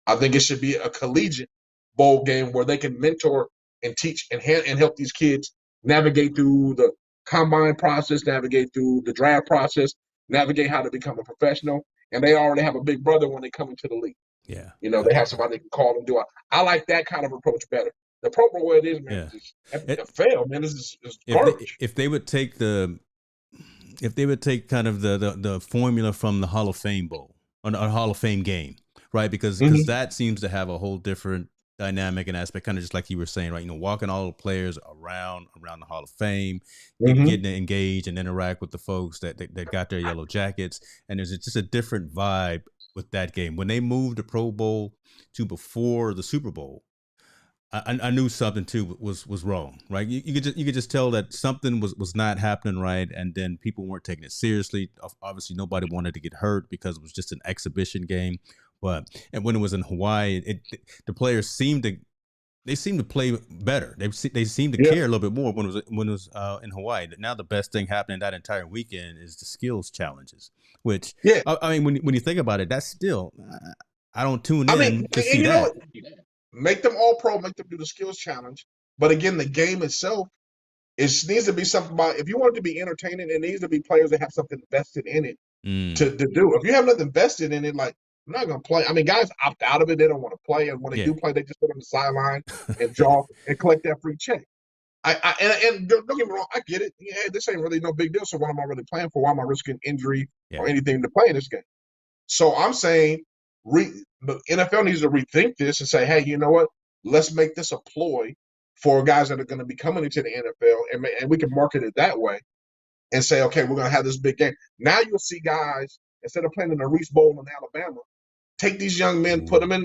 I think it should be a collegiate bowl game where they can mentor and teach and help these kids navigate through the combine process, navigate through the draft process, navigate how to become a professional. And they already have a big brother when they come into the league. Yeah. They have somebody they can call and do it. I like that kind of approach better. The Pro Bowl, it is, man, Yeah. is just fail, man. This is If garbage. if they would take kind of the formula from the Hall of Fame Bowl or Hall of Fame game, right? Because that seems to have a whole different dynamic and aspect, kind of just like you were saying, right? Walking all the players around the Hall of Fame, getting to engage and interact with the folks that got their yellow jackets, and there's just a different vibe with that game. When they moved the Pro Bowl to before the Super Bowl, I knew something too was wrong, right? You could just tell that something was not happening right, and then people weren't taking it seriously. Obviously, nobody wanted to get hurt because it was just an exhibition game. And when it was in Hawaii, the players seemed to play better. They seemed to care a little bit more when it was in Hawaii. Now the best thing happening that entire weekend is the skills challenges, which I mean when you think about it, that's still I don't tune in to see that. Make them all pro, make them do the skills challenge. But again, the game itself, it needs to be something about, if you want it to be entertaining, it needs to be players that have something vested in it to do. If you have nothing vested in it, like, I'm not going to play. I mean, guys opt out of it. They don't want to play. And when they do play, they just sit on the sideline and jaw and collect that free check. And don't get me wrong, I get it. Yeah, this ain't really no big deal. So what am I really playing for? Why am I risking injury or anything to play in this game? So I'm saying the NFL needs to rethink this and say, hey, you know what? Let's make this a ploy for guys that are going to be coming into the NFL, and we can market it that way and say, okay, we're going to have this big game. Now you'll see guys, instead of playing in the Reese Bowl in Alabama, take these young men, put them in,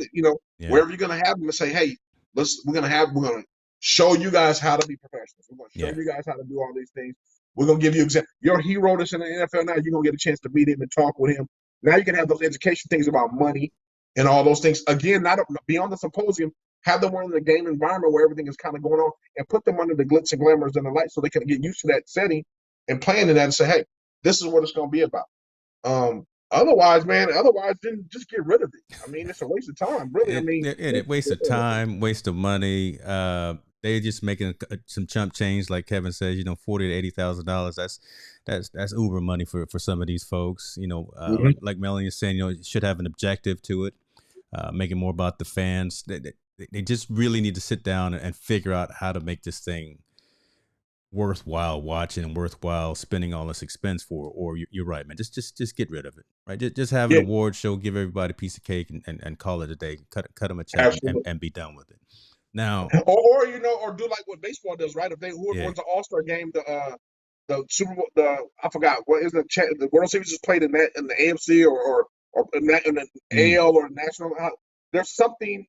wherever you're going to have them, and say, hey, we're going to show you guys how to be professionals. We're going to show you guys how to do all these things. We're going to give you your hero that's in the NFL now. You're going to get a chance to meet him and talk with him. Now you can have those education things about money and all those things. Again, not beyond the symposium, have them in the game environment where everything is kind of going on and put them under the glitz and glamours and the lights so they can get used to that setting and playing in that and say, hey, this is what it's going to be about. Otherwise, then just get rid of it. I mean, it's a waste of time, really. Waste of time, waste of money. They're just making some chump change, like Kevin says. $40,000 to $80,000. That's Uber money for some of these folks. Like Melanie is saying, you should have an objective to it. Make it more about the fans. They just really need to sit down and figure out how to make this thing worthwhile watching and worthwhile spending all this expense for. Or you're right, man. Just get rid of it. Right. Just have an award show, give everybody a piece of cake, and call it a day. Cut them a check and be done with it. Now, or do like what baseball does, right? If whoever wins the All-Star game, the Super Bowl, I forgot what is the World Series is played in the AFC or in the AL or National. There's something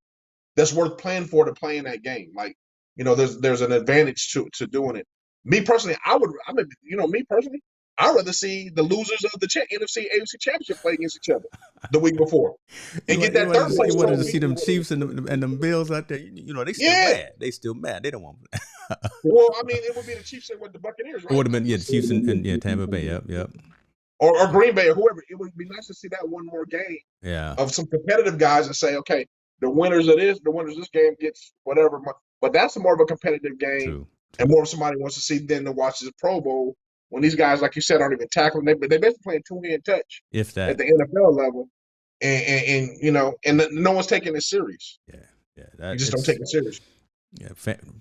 that's worth playing for to play in that game. Like there's an advantage to doing it. Me personally, me personally, I'd rather see the losers of the NFC AFC Championship play against each other the week before and get that third place you wanted to see trophy. them Chiefs and them Bills out there. They still Yeah. mad. They still mad. They don't want. Well, I mean, it would be the Chiefs and with the Buccaneers, It right? would have been the Chiefs and Tampa Bay. Yep. Or Green Bay or whoever. It would be nice to see that one more game of some competitive guys and say, okay, the winners of this game gets whatever. But that's more of a competitive game. True. And more somebody wants to see than to watch this Pro Bowl when these guys, like you said, aren't even tackling. They basically playing two-hand touch if that at the NFL level, and no one's taking it serious. Yeah. You just don't take it serious. Yeah,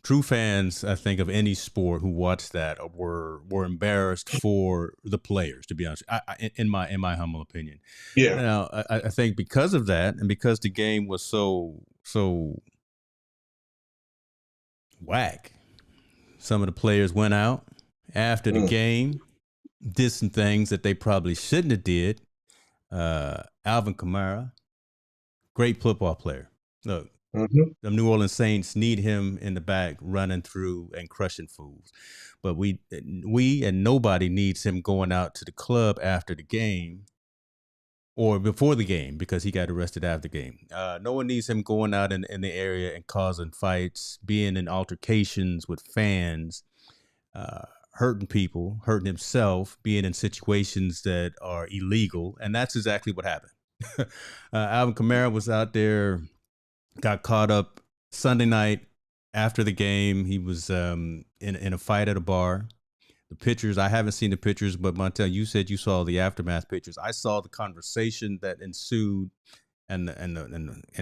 true fans, I think, of any sport who watched that were embarrassed for the players. To be honest, in my humble opinion. Yeah. Now, I think because of that, and because the game was so whack, some of the players went out after the game, did some things that they probably shouldn't have did. Alvin Kamara, great football player. Look. The New Orleans Saints need him in the back running through and crushing fools. But we and nobody needs him going out to the club after the game or before the game because he got arrested after the game. No one needs him going out in the area and causing fights, being in altercations with fans, hurting people, hurting himself, being in situations that are illegal. And that's exactly what happened. Alvin Kamara was out there, got caught up Sunday night after the game. He was in a fight at a bar. The pictures, I haven't seen the pictures, but Montel, you said you saw the aftermath pictures. I saw the conversation that ensued and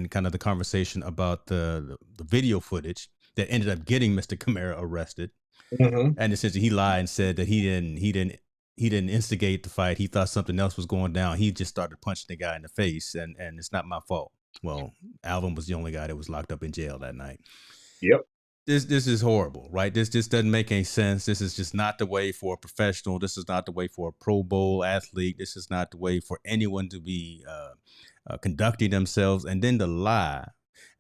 kind of the conversation about the video footage that ended up getting Mr. Kamara arrested. And essentially he lied and said that he didn't instigate the fight. He thought something else was going down. He just started punching the guy in the face, and it's not my fault. Well, Alvin was the only guy that was locked up in jail that night. Yep. This is horrible, right? This just doesn't make any sense. This is just not the way for a professional. This is not the way for a Pro Bowl athlete. This is not the way for anyone to be conducting themselves. And then to lie.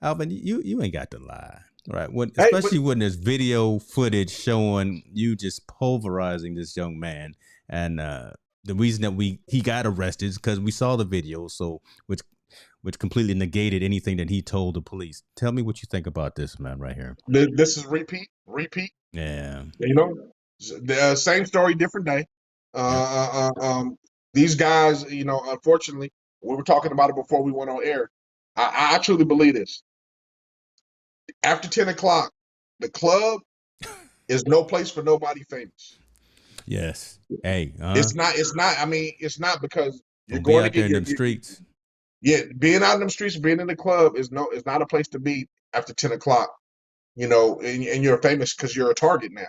Alvin, you ain't got to lie, right? Especially when there's video footage showing you just pulverizing this young man. And the reason that he got arrested is because we saw the video, which completely negated anything that he told the police. Tell me what you think about this, man, right here. This is repeat. Yeah. The same story, different day. These guys, unfortunately, we were talking about it before we went on air. I truly believe this. After 10 o'clock, the club is no place for nobody famous. Yes. Hey. It's not. I mean, it's not because you're Don't going be out there in them streets. Yeah, being out in them streets, being in the club is not a place to be after 10 o'clock, and you're famous because you're a target now.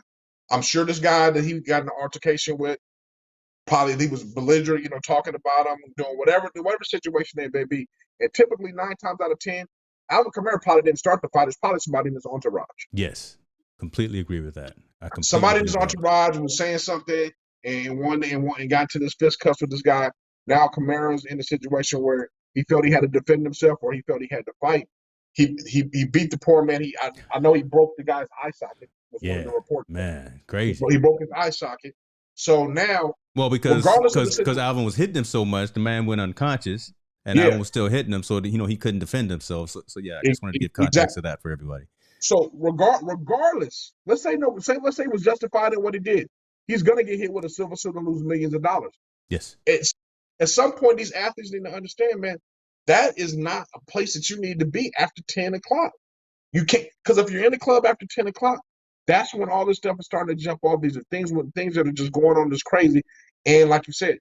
I'm sure this guy that he got in an altercation with, probably he was belligerent, talking about him, doing whatever situation they may be. And typically 9 times out of 10, Alvin Kamara probably didn't start the fight. It's probably somebody in his entourage. Yes, completely agree with that. Somebody in his entourage was saying something and got into this fist with this guy. Now Kamara's in a situation where he felt he had to defend himself, or he felt he had to fight. He beat the poor man. I know he broke the guy's eye socket. Yeah, man, crazy. He broke his eye socket. So now, well, because Alvin was hitting him so much, the man went unconscious, and Alvin was still hitting him, so he couldn't defend himself. So yeah, I just wanted to give context to that for everybody. So regardless, let's say he was justified in what he did. He's gonna get hit with a silver suit and lose millions of dollars. Yes. At some point, these athletes need to understand, man, that is not a place that you need to be after 10 o'clock. You can't, because if you're in the club after 10 o'clock, that's when all this stuff is starting to jump off. These are things that are just going on just crazy. And like you said,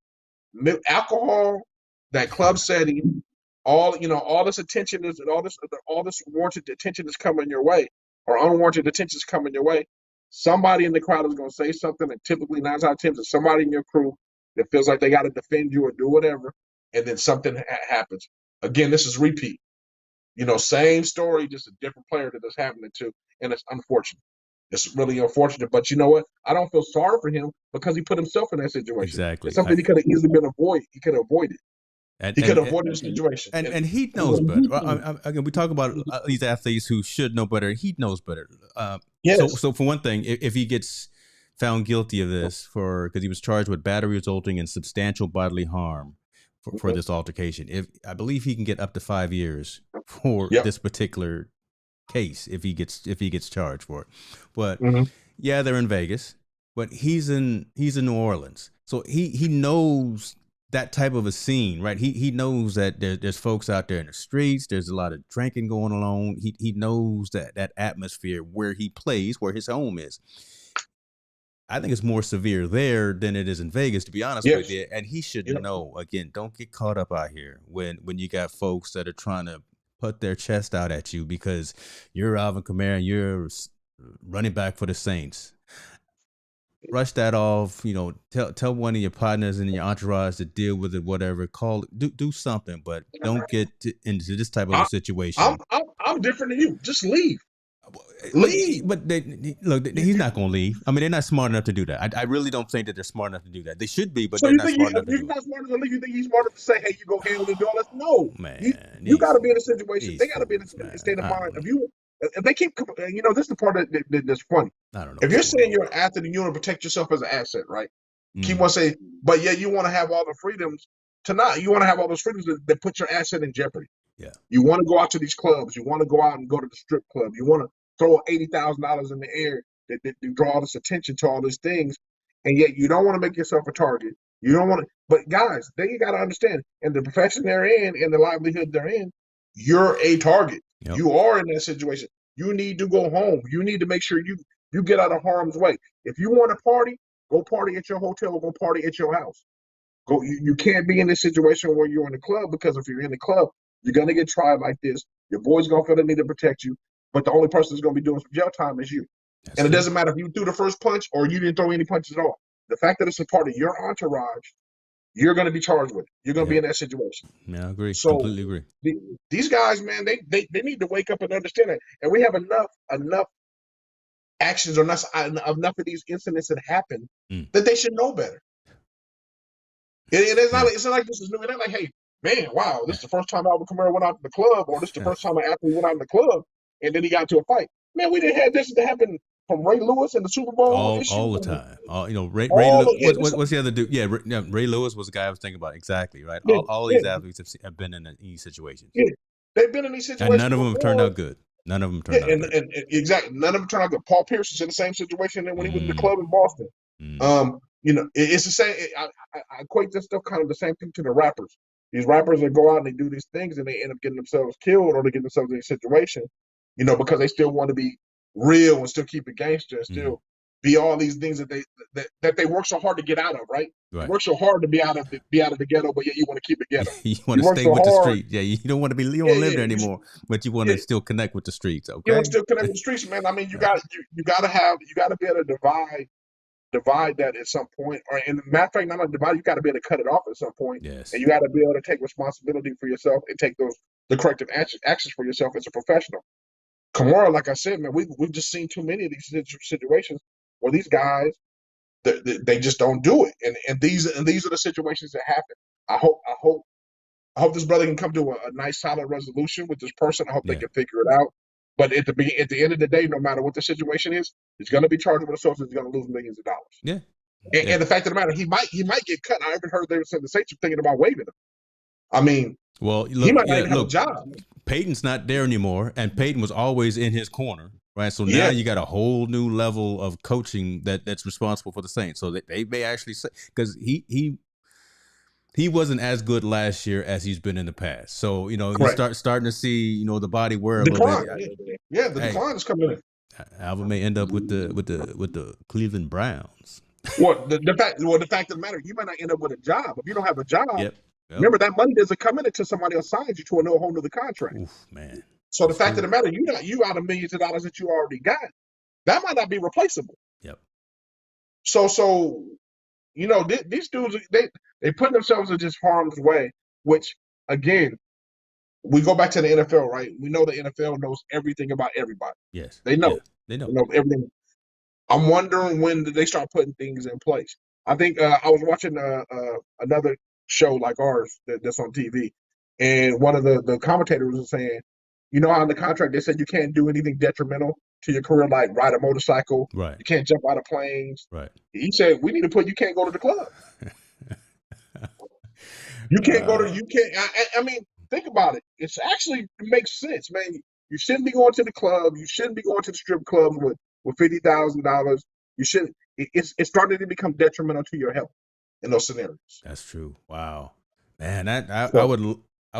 alcohol, that club setting, all this attention is all this warranted attention is coming your way, or unwarranted attention is coming your way. Somebody in the crowd is going to say something, and typically 9 out of 10 is somebody in your crew that feels like they got to defend you or do whatever, and then something happens. Again, this is repeat. Same story, just a different player that this happening to, and it's unfortunate. It's really unfortunate, but you know what? I don't feel sorry for him because he put himself in that situation. Exactly. It's something he could have easily been avoided. He could have avoided. And He could and have avoided the situation. and he knows better. Again, we talk about these athletes who should know better. He knows better. So Yes. so for one thing, if he gets found guilty of this because he was charged with battery resulting in substantial bodily harm for this altercation, if I believe he can get up to 5 years for Yep. this particular case if he gets charged for it. But Mm-hmm. yeah, they're in Vegas, but he's in New Orleans, so he knows that type of a scene, right? He knows that there's folks out there in the streets. There's a lot of drinking going on. He knows that atmosphere where he plays, where his home is. I think it's more severe there than it is in Vegas, to be honest with you. And he should know. Again, don't get caught up out here when you got folks that are trying to put their chest out at you because you're Alvin Kamara and you're running back for the Saints. Brush that off. Tell one of your partners in your entourage to deal with it. Whatever. Do something, but don't get into this type of a situation. I'm different than you. Just leave. Leave. But he's not going to leave. I mean, they're not smart enough to do that. I really don't think that they're smart enough to do that. They should be, but So they're not smart enough to do he's not smart enough to leave? You think he's smart enough to say, "Hey, you go handle it, do all this"? No, man. You got to be in a situation. They got to be in a state of mind. If they keep, this is the part that's funny. I don't know. If you're saying you're an athlete and you want to protect yourself as an asset, right? Keep on saying, but yeah, you want to have all the freedoms to not. You want to have all those freedoms that put your asset in jeopardy. Yeah. You want to go out to these clubs. You want to go out and go to the strip club. You want to throw $80,000 in the air that draw all this attention to all these things, and yet you don't want to make yourself a target. You don't want to. But guys, then you got to understand, in the profession they're in, and the livelihood they're in, you're a target. Yep. You are in that situation. You need to go home. You need to make sure you get out of harm's way. If you want to party, go party at your hotel or go party at your house. Go. You can't be in this situation where you're in the club, because if you're in the club, you're gonna get tried like this. Your boy's gonna feel the need to protect you, but the only person that's gonna be doing some jail time is you. That's and it doesn't matter if you threw the first punch or you didn't throw any punches at all. The fact that it's a part of your entourage, you're gonna be charged with it. You're gonna be in that situation. Yeah, I agree. So completely agree. These guys, man, they need to wake up and understand it. And we have enough actions or enough of these incidents that happen that they should know better. It's not like this is new. It's not like, hey, man, wow, this is the first time Alvin Kamara went out to the club, or this is the first time an athlete went out in the club and then he got into a fight. Man, we didn't have this to happen from Ray Lewis in the Super Bowl. All the time. Ray Lewis, what's the other dude? Yeah, Ray Lewis was the guy I was thinking about. Exactly, right? Yeah, all these athletes have been in these situations. Yeah, they've been in these situations. And none of them have turned out good. None of them turned out good. And exactly. None of them turned out good. Paul Pierce is in the same situation when he was in the club in Boston. It's the same. I equate this stuff kind of the same thing to the rappers. These rappers that go out and they do these things and they end up getting themselves killed, or they get themselves in a situation, because they still want to be real and still keep it gangster and still be all these things that they work so hard to get out of, right? You work so hard to be out of the ghetto, but yet you want to keep it ghetto. You want to stay with the streets. Yeah, you don't want to be. You don't live there anymore, but you want to still connect with the streets. Okay, you want to still connect with the streets, man. I mean, you got to be able to divide that at some point, or in the matter of fact, not only divide, you got to be able to cut it off at some point. Yes. And you got to be able to take responsibility for yourself and take the corrective actions for yourself as a professional. Kamara, like I said, man, we've just seen too many of these situations where these guys they just don't do it, and these are the situations that happen. I hope this brother can come to a nice solid resolution with this person. I hope they can figure it out. But at the end of the day, no matter what the situation is, he's going to be charged with assault. He's going to lose millions of dollars. Yeah. And the fact of the matter, he might get cut. I even heard they were saying the Saints are thinking about waiving him. I mean, well, he might not even have a job. Peyton's not there anymore, and Peyton was always in his corner, right? So now you got a whole new level of coaching that's responsible for the Saints. So they may actually say, because he wasn't as good last year as he's been in the past. So, he's starting to see, the body wear a decline. little bit. Yeah, the decline is coming in. Alvin may end up with the Cleveland Browns. The fact of the matter, you might not end up with a job. If you don't have a job, remember that money doesn't come in until somebody else signs you to a whole nother contract. Oof, man. So the fact of the matter, you out of millions of dollars that you already got, that might not be replaceable. Yep. So these dudes, they put themselves in just harm's way, which, again, we go back to the NFL, right? We know the NFL knows everything about everybody. Yes. They know. Yeah, they know. They know everything. I'm wondering when they start putting things in place. I think I was watching another show like ours that's on TV. And one of the commentators was saying, you know, on the contract they said you can't do anything detrimental to your career, like ride a motorcycle, Right. you can't jump out of planes. Right. He said we need to put you can't go to the club. You can't go to you can't. I mean, think about it. It's actually it makes sense, man. You shouldn't be going to the club. You shouldn't be going to the strip clubs with $50,000. You shouldn't. It's starting to become detrimental to your health in those scenarios. That's true. Wow, man. I So,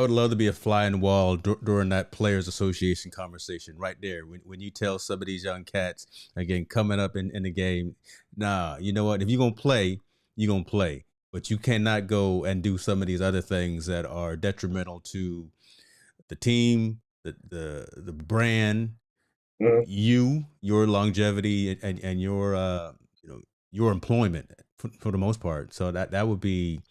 would love to be a fly in the wall during that players association conversation right there. When you tell some of these young cats again coming up in the game, nah, you know what? If you're gonna play, you're gonna play. But you cannot go and do some of these other things that are detrimental to the team, the brand, mhm. your longevity, and your your employment for the most part. So that would be.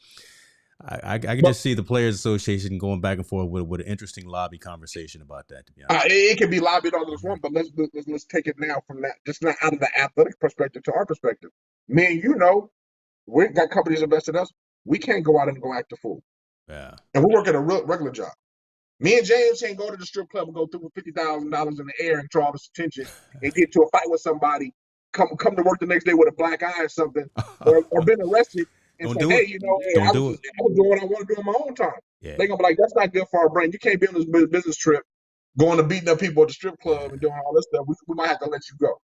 I can But just see the Players Association going back and forth with an interesting lobby conversation about that. To be honest with it can be lobbied all this one, but let's take it now from that, just not out of the athletic perspective to our perspective. Me and you know, we got companies invested in us. We can't go out and go act a fool, you, yeah, and we work at a regular job. Me and James can't go to the strip club and go through with $50,000 in the air and draw all this attention and get to a fight with somebody. Come to work the next day with a black eye or something, or been arrested and don't say, do hey, it. you know, hey, Don't do it. I was doing what I want to do in my own time. Yeah, They gonna be like, that's not good for our brain. You can't be on this business trip, going to beating up people at the strip club and doing all this stuff. We might have to let you go.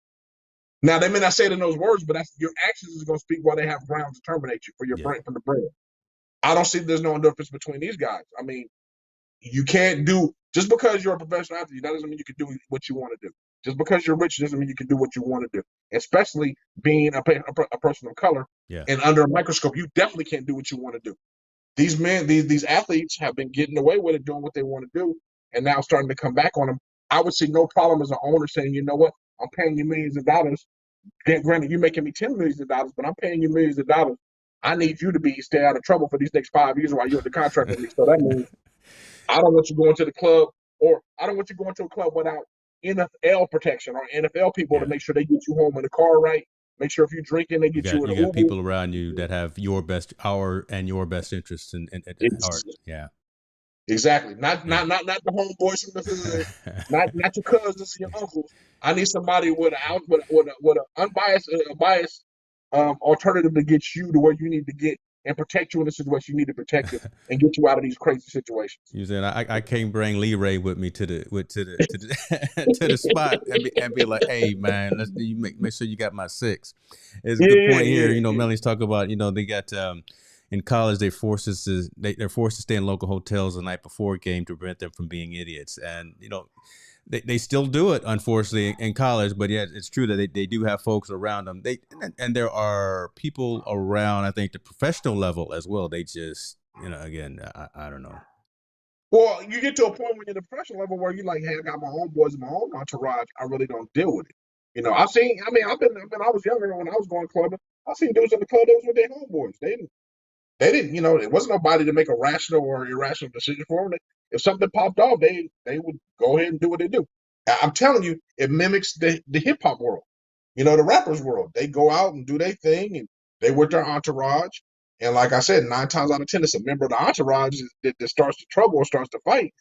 Now they may not say it in those words, but that's your actions is gonna speak why they have grounds to terminate you for your yeah, brain from the brain. I don't see there's no difference between these guys. I mean, you can't do just because you're a professional athlete. That doesn't mean you can do what you want to do. Just because you're rich doesn't mean you can do what you want to do. Especially being a person of color yeah. and under a microscope, you definitely can't do what you want to do. These men, these athletes have been getting away with it, doing what they want to do, and now starting to come back on them. I would see no problem as an owner saying, you know what, I'm paying you millions of dollars. Granted, you're making me $10 million, but I'm paying you millions of dollars. I need you to stay out of trouble for these next 5 years while you're under contract with me. So that means I don't want you going to the club, or I don't want you going to a club without NFL protection or NFL people to Yeah. make sure they get you home in the car right. Make sure if you're drinking, they get you in You an got Uber. people around you that have your best interests at heart. Yeah. Exactly. Not Yeah. the homeboys from not your cousins and your uncles. I need somebody with an unbiased biased alternative to get you to where you need to get and protect you in the situation you need to protect you and get you out of these crazy situations. You saying I can't bring Lee Ray with me to the to the spot and be like, hey man, let's you make sure you got my six. It's a good point here. You know, Melanie's talking about, they got in college they're forced to stay in local hotels the night before a game to prevent them from being idiots. And they still do it, unfortunately, in college. But yeah, it's true that they do have folks around them. And there are people around, I think, the professional level as well. They just, again, I don't know. Well, you get to a point when you're at the professional level where you're like, hey, I got my own boys and my own entourage. I really don't deal with it. I've seen. I mean, when I was younger, when I was going clubbing, I've seen dudes in the club that was with their homeboys. They didn't. It wasn't nobody to make a rational or irrational decision for them. If something popped off, they would go ahead and do what they do. I'm telling you, it mimics the hip hop world. The rappers world. They go out and do their thing, and they with their entourage. And like I said, 9 times out of 10, it's a member of the entourage that starts the trouble or starts the fight.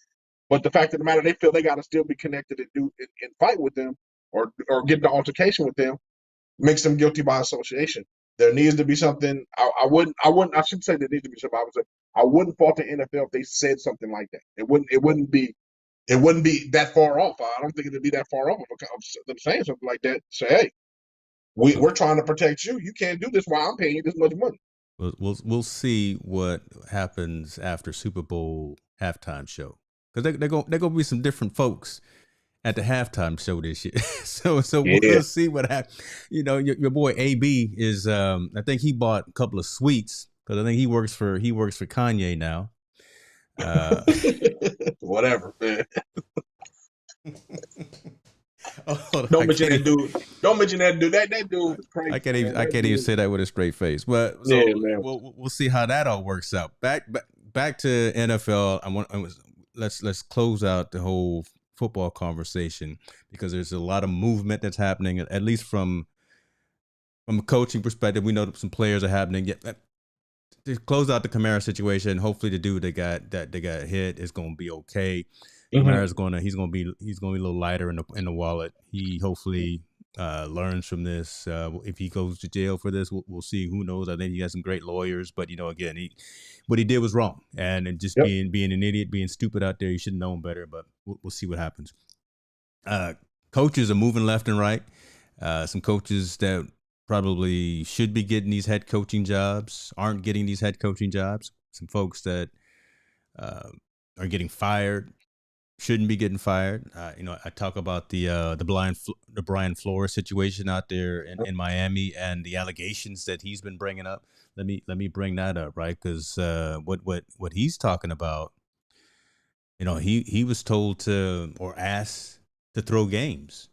But the fact of the matter, they feel they got to still be connected and fight with them or get the altercation with them makes them guilty by association. There needs to be something. I shouldn't say there needs to be something. I wouldn't fault the NFL if they said something like that. It wouldn't be that far off. I don't think it'd be that far off of them saying something like that. Say, hey, we're trying to protect you. You can't do this while I'm paying you this much money. We'll see what happens after Super Bowl halftime show, because they're gonna be some different folks at the halftime show this year. so we'll see what happens. Your boy AB is I think he bought a couple of suites because I think he works for Kanye now. Whatever, man. Don't mention that dude. Don't mention that dude. That dude is crazy. I can't even say that with a straight face. But so man. We'll see how that all works out. Back to NFL. Let's close out the whole football conversation, because there's a lot of movement that's happening, at least from a coaching perspective. We know that some players are happening. to close out the Kamara situation, hopefully the dude that got hit is going to be okay. Kamara's he's gonna be a little lighter in the wallet. He hopefully learns from this. If he goes to jail for this, we'll see. Who knows? I think he has some great lawyers, but again, what he did was wrong, and just being an idiot, being stupid out there. You should have known better, but we'll see what happens. Coaches are moving left and right. Some coaches that probably should be getting these head coaching jobs aren't getting these head coaching jobs. Some folks that are getting fired shouldn't be getting fired. I talk about the Brian Flores situation out there in Miami and the allegations that he's been bringing up. Let me bring that up, right? Because what he's talking about, he was told to or asked to throw games,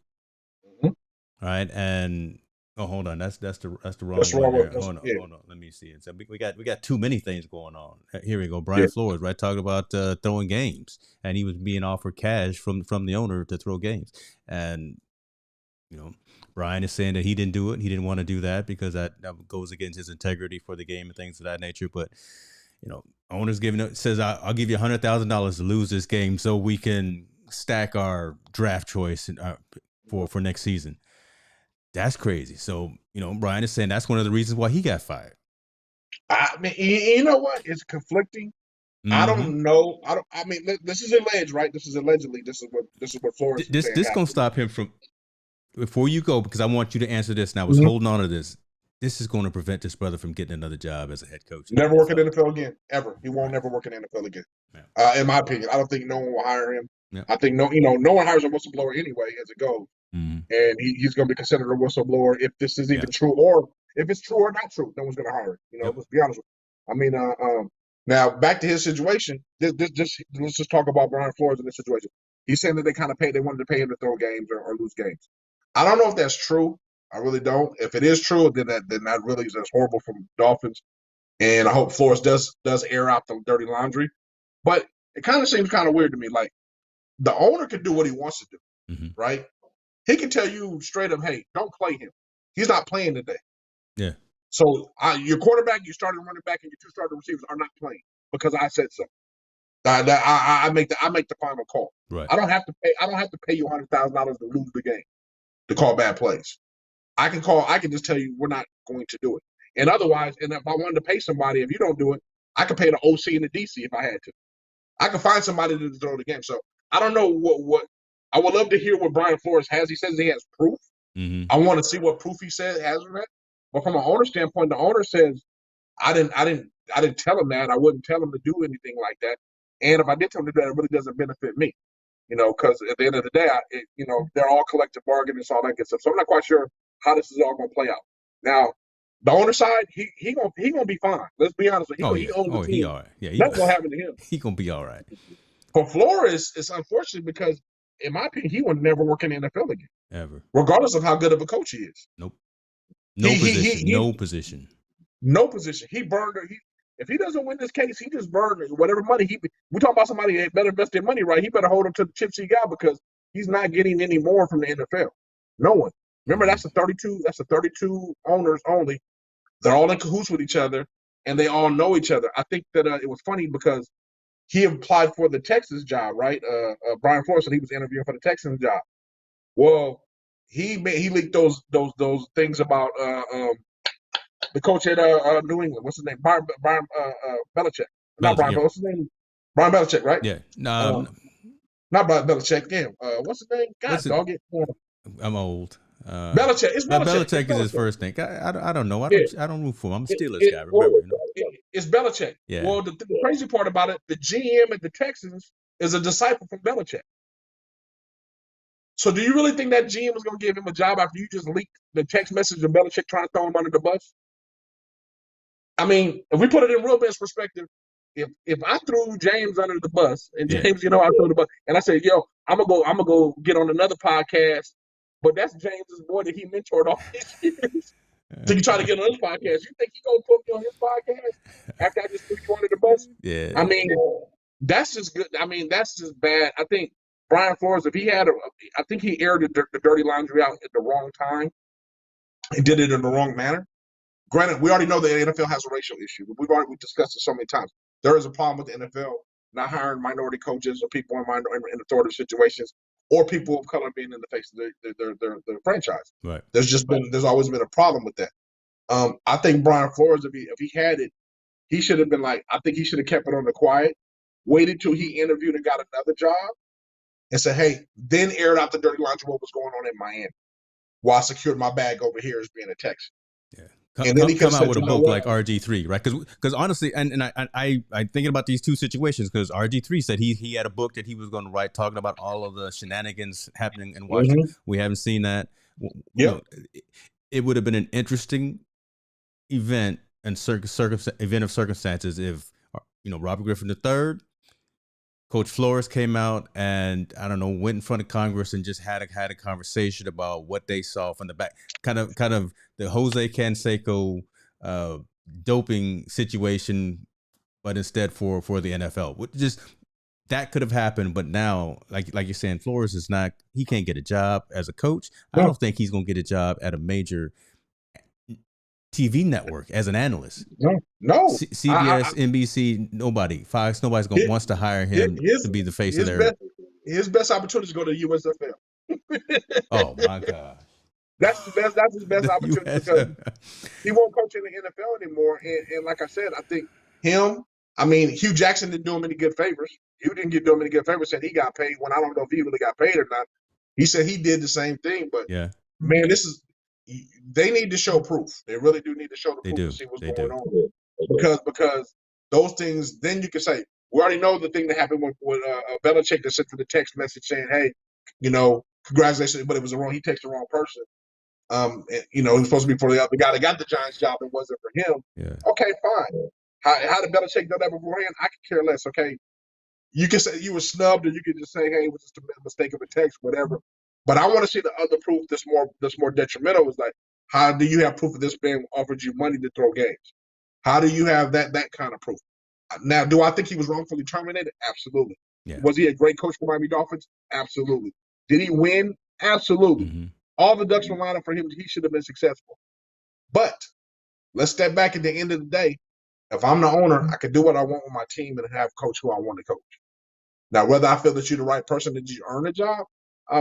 right? And hold on, that's the wrong one there. Hold on, let me see it. So we got too many things going on. Here we go. Brian Flores, right, talking about throwing games, and he was being offered cash from the owner to throw games, and Brian is saying that he didn't do it. He didn't want to do that because that goes against his integrity for the game and things of that nature. But owner's says I'll give you $100,000 to lose this game so we can stack our draft choice for next season. That's crazy. So, Brian is saying that's one of the reasons why he got fired. I mean, you know what? It's conflicting. Mm-hmm. I don't know. This is alleged, right? This is allegedly. This is what Flores. This gonna stop him from. Before you go, because I want you to answer this, and I was holding on to this. This is going to prevent this brother from getting another job as a head coach. Never work in the NFL again, ever. He won't never work in the NFL again. Yeah. In my opinion, I don't think no one will hire him. Yeah. I think no one hires a whistleblower anyway as it goes. Mm-hmm. And he's going to be considered a whistleblower if this is even true, or if it's true or not true. No one's going to hire him. Let's be honest with you. I mean, now back to his situation. Let's just talk about Brian Flores in this situation. He's saying that they wanted to pay him to throw games or lose games. I don't know if that's true. I really don't. If it is true, then that really is horrible from Dolphins. And I hope Flores does air out the dirty laundry. But it kind of seems kind of weird to me. Like, the owner can do what he wants to do, right? He can tell you straight up, hey, don't play him. He's not playing today. Yeah. So your quarterback, your starting running back, and your two starting receivers are not playing because I said so. I make the final call. Right. I don't have to pay you $100,000 to lose the game, to call bad plays. I can just tell you we're not going to do it. And otherwise, and if I wanted to pay somebody, if you don't do it, I could pay the OC and the DC if I had to. I could find somebody to throw the game. So I don't know what I would love to hear what Brian Flores has. He says he has proof. Mm-hmm. I want to see what proof he says has of that. But from an owner standpoint, the owner says I didn't tell him that. I wouldn't tell him to do anything like that. And if I did tell him to do that, it really doesn't benefit me. Because at the end of the day, they're all collective bargaining and all that good stuff. So I'm not quite sure how this is all going to play out. Now, the owner side, he gonna be fine. Let's be honest with you. He owns the team. He all right. Yeah, that's what happened to him. He gonna be all right. For Flores, it's unfortunate because, in my opinion, he would never work in the NFL again. Ever. Regardless of how good of a coach he is. Nope. No position. No position. He burned her. If he doesn't win this case, he just burned whatever money we talk about somebody that better invest their money right. He better hold him to the chips he got because he's not getting any more from the NFL. No one. Remember, that's the 32. That's the 32 owners only. They're all in cahoots with each other, and they all know each other. I think that it was funny because he applied for the Texas job, right? Brian Flores said he was interviewing for the Texans job. Well, he leaked those things about the coach at New England. What's his name? Brian Belichick. Not Brian. Yeah. What's his name? Brian Belichick, right? Yeah. Not Brian Belichick. Damn. What's his name? God, dog it. I'm old. Belichick. It's Belichick. Belichick is his first thing. I don't know. I don't root for him. I'm a Steelers guy. Remember? It's Belichick. Yeah. Well, the crazy part about it, the GM at the Texans is a disciple from Belichick. So, do you really think that GM was going to give him a job after you just leaked the text message of Belichick trying to throw him under the bus? I mean, if we put it in real best perspective, if I threw James under the bus and James, I threw the bus, and I said, "Yo, I'm gonna go get on another podcast," but that's James's boy that he mentored all these years. So you try to get on his podcast. You think he gonna put me on his podcast after I just threw you under the bus? Yeah. I mean, that's just good. I mean, that's just bad. I think Brian Flores, if he had, I think he aired the dirty laundry out at the wrong time. He did it in the wrong manner. Granted, we already know the NFL has a racial issue. We discussed it so many times. There is a problem with the NFL not hiring minority coaches or people in authoritative situations or people of color being in the face of their franchise. Right. There's always been a problem with that. I think Brian Flores, if he had it, he should have been like, I think he should have kept it on the quiet, waited till he interviewed and got another job, and said, hey, then aired out the dirty laundry what was going on in Miami while I secured my bag over here as being a Texan. Yeah. And then he come out with a book like RG3, right? Because honestly, and I thinking about these two situations because RG3 said he had a book that he was going to write talking about all of the shenanigans happening in Washington. Mm-hmm. We haven't seen that. It would have been an interesting event and event of circumstances if Robert Griffin III, Coach Flores came out and went in front of Congress and just had a conversation about what they saw from the back, kind of the Jose Canseco doping situation, but instead for the NFL. Just that could have happened, but now, like you're saying, Flores is not. He can't get a job as a coach. No. I don't think he's going to get a job at a major TV network as an analyst. No. CBS, NBC, nobody. Fox, nobody's going wants to hire him to be the face of their. His best opportunity is to go to the USFL. Oh my gosh. That's his best opportunity because he won't coach in the NFL anymore. And like I said, I think Hugh Jackson didn't do him any good favors. Hugh didn't do him any good favors. Said he got paid when I don't know if he really got paid or not. He said he did the same thing, but man, they need to show proof. They really do need to show the proof to see what's going on. Because those things, then you can say, we already know the thing that happened with Belichick that sent the text message saying, hey, congratulations, but it was he texted the wrong person. It was supposed to be for the guy that got the Giants job. It wasn't for him. Yeah. Okay, fine. How did Belichick know that beforehand? I could care less. Okay, you can say you were snubbed, or you could just say, hey, it was just a mistake of a text, whatever. But I want to see the other proof that's more detrimental. Is like, how do you have proof of this man offered you money to throw games? How do you have that kind of proof? Now, do I think he was wrongfully terminated? Absolutely. Yeah. Was he a great coach for Miami Dolphins? Absolutely. Did he win? Absolutely. Mm-hmm. All the ducks were lined up for him. He should have been successful. But let's step back at the end of the day. If I'm the owner, I can do what I want with my team and have coach who I want to coach. Now, whether I feel that you're the right person, did you earn a job?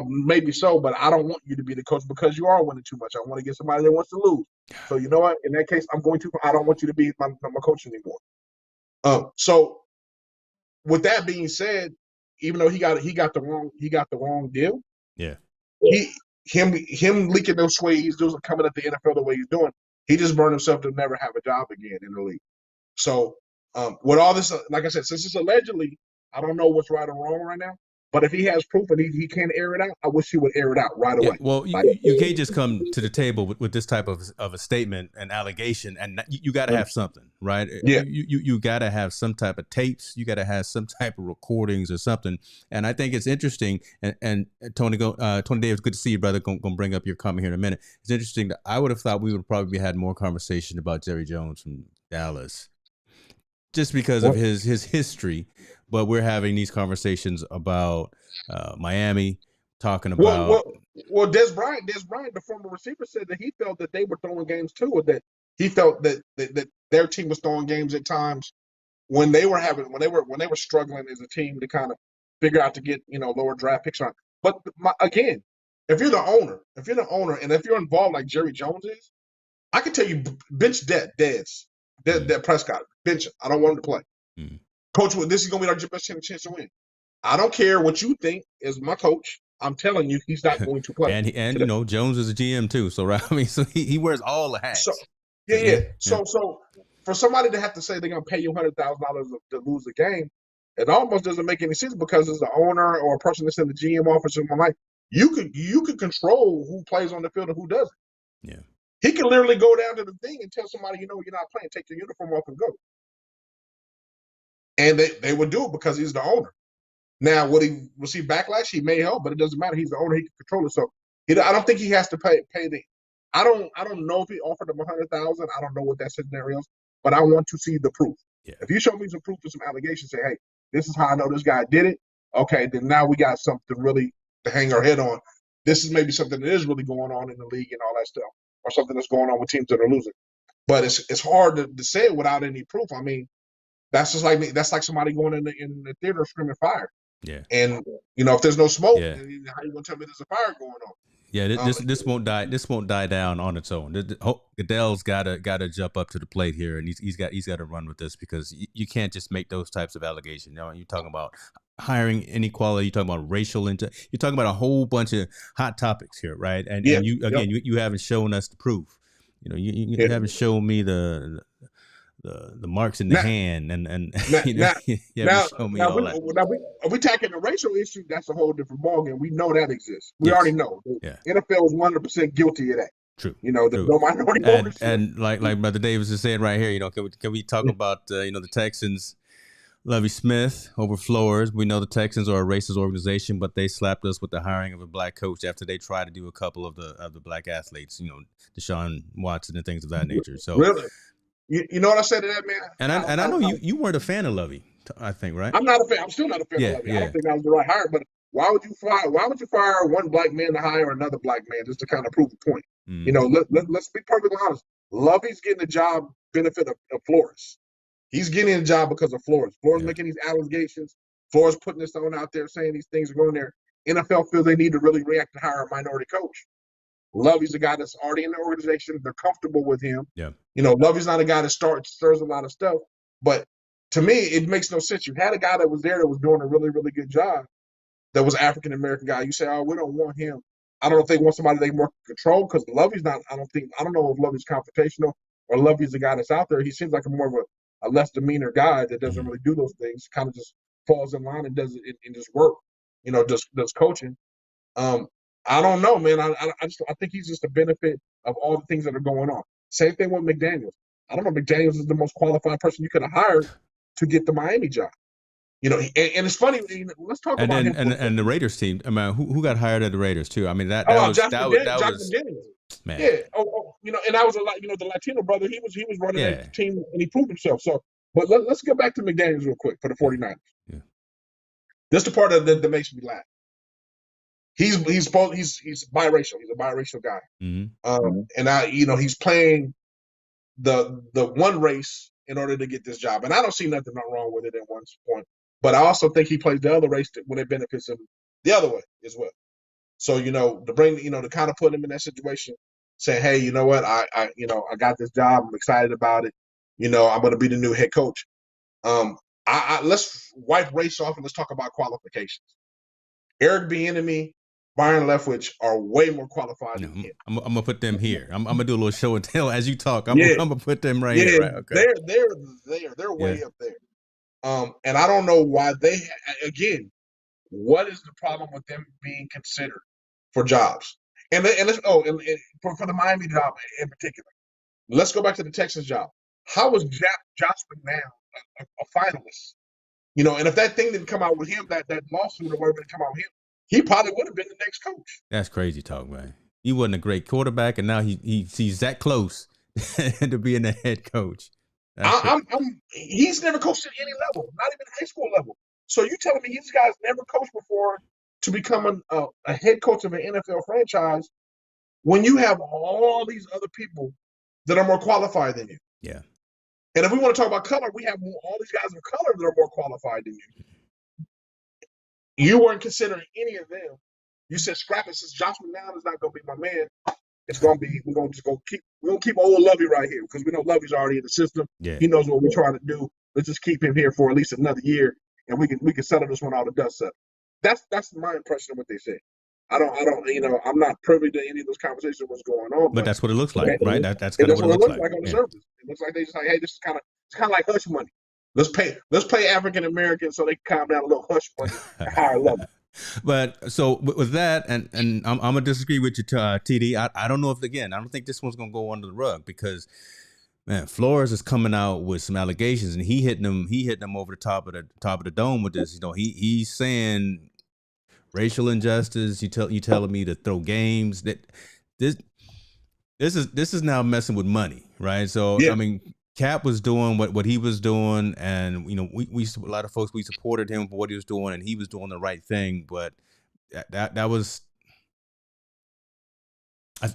Maybe so, but I don't want you to be the coach because you are winning too much. I want to get somebody that wants to lose. So you know what? In that case, I don't want you to be my coach anymore. So with that being said, even though he got the wrong deal. Yeah. Him leaking those way he's doing coming at the NFL the way he's doing, he just burned himself to never have a job again in the league. So with all this, like I said, since it's allegedly, I don't know what's right or wrong right now. But if he has proof and he can't air it out, I wish he would air it out right away. Well, you can't just come to the table with this type of a statement and allegation, and you got to have something, right? Yeah. You got to have some type of tapes. You got to have some type of recordings or something. And I think it's interesting. And Tony Davis, good to see you, brother. Going to bring up your comment here in a minute. It's interesting that I would have thought we would have probably had more conversation about Jerry Jones from Dallas, just because of his history. But we're having these conversations about Miami, talking about. Well, Des Bryant, the former receiver, said that he felt that they were throwing games too, or that he felt that their team was throwing games at times when they were struggling as a team to kind of figure out to get lower draft picks on. But again, if you're the owner, and if you're involved like Jerry Jones is, I can tell you bench Dak Prescott, bench him. I don't want him to play. Mm. Coach, this is going to be our best chance to win. I don't care what you think as my coach. I'm telling you, he's not going to play. and Jones is a GM too, so right. I mean, so he wears all the hats. So, yeah. So for somebody to have to say they're going to pay you $100,000 to lose the game, it almost doesn't make any sense because as the owner or a person that's in the GM office in my life, you could control who plays on the field and who doesn't. Yeah. He can literally go down to the thing and tell somebody, you're not playing, take your uniform off and go. And they would do it because he's the owner. Now, would he receive backlash? He may help, but it doesn't matter. He's the owner. He can control it. So I don't think he has to pay the. I don't know if he offered him $100,000. I don't know what that scenario is, but I want to see the proof. Yeah. If you show me some proof to some allegations, say, hey, this is how I know this guy did it. Okay, then now we got something really to hang our head on. This is maybe something that is really going on in the league and all that stuff, or something that's going on with teams that are losing. but it's hard to say it without any proof. I mean, that's just like me. That's like somebody going in the theater screaming fire. Yeah. And if there's no smoke, Yeah. then how you gonna tell me there's a fire going on? Yeah, this won't die. This won't die down on its own. Goodell's gotta jump up to the plate here, and he's got to run with this, because you can't just make those types of allegations. You're talking about hiring inequality. You're talking about racial you're talking about a whole bunch of hot topics here, right? And you again, you haven't shown us the proof. You haven't shown me the marks in the hand, and you haven't shown me all that. We tackling the racial issue. That's a whole different ballgame. We know that exists. We Yes. already know. Yeah. NFL is 100% guilty of that. True. There's no minority ownership. And like Brother Davis is saying right here, can we talk about the Texans, Lovie Smith over Flores? We know the Texans are a racist organization, but they slapped us with the hiring of a black coach after they tried to do a couple of the black athletes, Deshaun Watson and things of that nature. So really, you know what I said to that, man? And I know you weren't a fan of Lovie, I think, right? I'm not a fan. I'm still not a fan of Lovie. I don't think that was the right hire. But why would you fire one black man to hire another black man just to kind of prove a point? Let's be perfectly honest. Lovie's getting the job benefit of Flores. He's getting a job because of Flores. Flores making these allegations. Flores putting this on out there, saying these things are going there. NFL feels they need to really react and hire a minority coach. Lovie's a guy that's already in the organization. They're comfortable with him. Yeah. Lovie's not a guy that stirs a lot of stuff. But to me, it makes no sense. You had a guy that was there that was doing a really, really good job, that was African American guy. You say, oh, we don't want him. I don't know if they want somebody they more control, because Lovie's not. I don't know if Lovie's confrontational or Lovie's a guy that's out there. He seems like more of a less demeanor guy that doesn't really do those things. Kind of just falls in line and does it and just work. Does coaching. I don't know, man. I think he's just a benefit of all the things that are going on. Same thing with McDaniels. I don't know. McDaniels is the most qualified person you could have hired to get the Miami job. And it's funny. Let's talk about him. And the Raiders team. I mean, who got hired at the Raiders too? I mean, that was McDaniels. Man. Yeah. And that was a lot. The Latino brother. He was running that team and he proved himself. So, but let's get back to McDaniels real quick for the 49ers. Yeah. This is the part that makes me laugh. He's biracial. He's a biracial guy. Mm-hmm. And he's playing the one race in order to get this job. And I don't see nothing wrong with it at one point. But I also think he plays the other race when it benefits him the other way as well. So to bring to kind of put him in that situation, saying, hey, you know what, I got this job. I'm excited about it. I'm going to be the new head coach. Let's wipe race off and let's talk about qualifications. Eric Bieniemy, Byron Leftwich are way more qualified than him. I'm gonna put them here. I'm gonna do a little show and tell as you talk. I'm gonna put them right here. Right? Okay. They're way up there. And I don't know why again. What is the problem with them being considered for jobs? And for the Miami job in particular. Let's go back to the Texans job. How was Josh McCown a finalist? And if that thing didn't come out with him, that lawsuit or whatever didn't come out with him, he probably would have been the next coach. That's crazy talk, man. He wasn't a great quarterback, and now he's that close to being the head coach. He's never coached at any level, not even high school level. So you telling me these guys never coached before to become a head coach of an NFL franchise when you have all these other people that are more qualified than you? Yeah. And if we want to talk about color, we have all these guys of color that are more qualified than you. You weren't considering any of them. You said scrap it. Since Josh McCown is not going to be my man, it's going to be we're going to keep old Lovie right here because we know Lovie's already in the system. Yeah. He knows what we're trying to do. Let's just keep him here for at least another year, and we can settle this one out of dust up. That's my impression of what they said. I'm not privy to any of those conversations. What's going on? But that's what it looks like, right? That's kind of what it looks like on the surface. It looks like they just like, hey, this is kind of like hush money. Let's pay African Americans so they can calm down a little hush money at higher level. But so with that, and I'm gonna disagree with you, TD. I don't know I don't think this one's gonna go under the rug because, man, Flores is coming out with some allegations, and he hitting them over the top of the dome with this. He's saying racial injustice. You telling me to throw games that this is now messing with money, right? So yeah. I mean, Cap was doing what he was doing, and we a lot of folks, we supported him for what he was doing, and he was doing the right thing. But that was,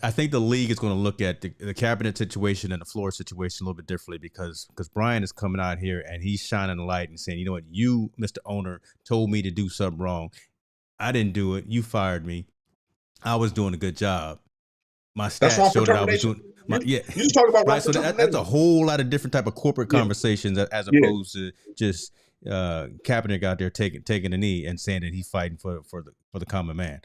I think the league is going to look at the Kaepernick situation and the Flores situation a little bit differently because Brian is coming out here and he's shining a light and saying, you know what, you, Mr. Owner, told me to do something wrong. I didn't do it. You fired me. I was doing a good job. My That's stats wrongful showed that I was termination. doing You just talk about right. So wrongful that's a termination. whole lot of different type of corporate conversations as opposed to just Kaepernick out there taking a knee and saying that he's fighting for the common man.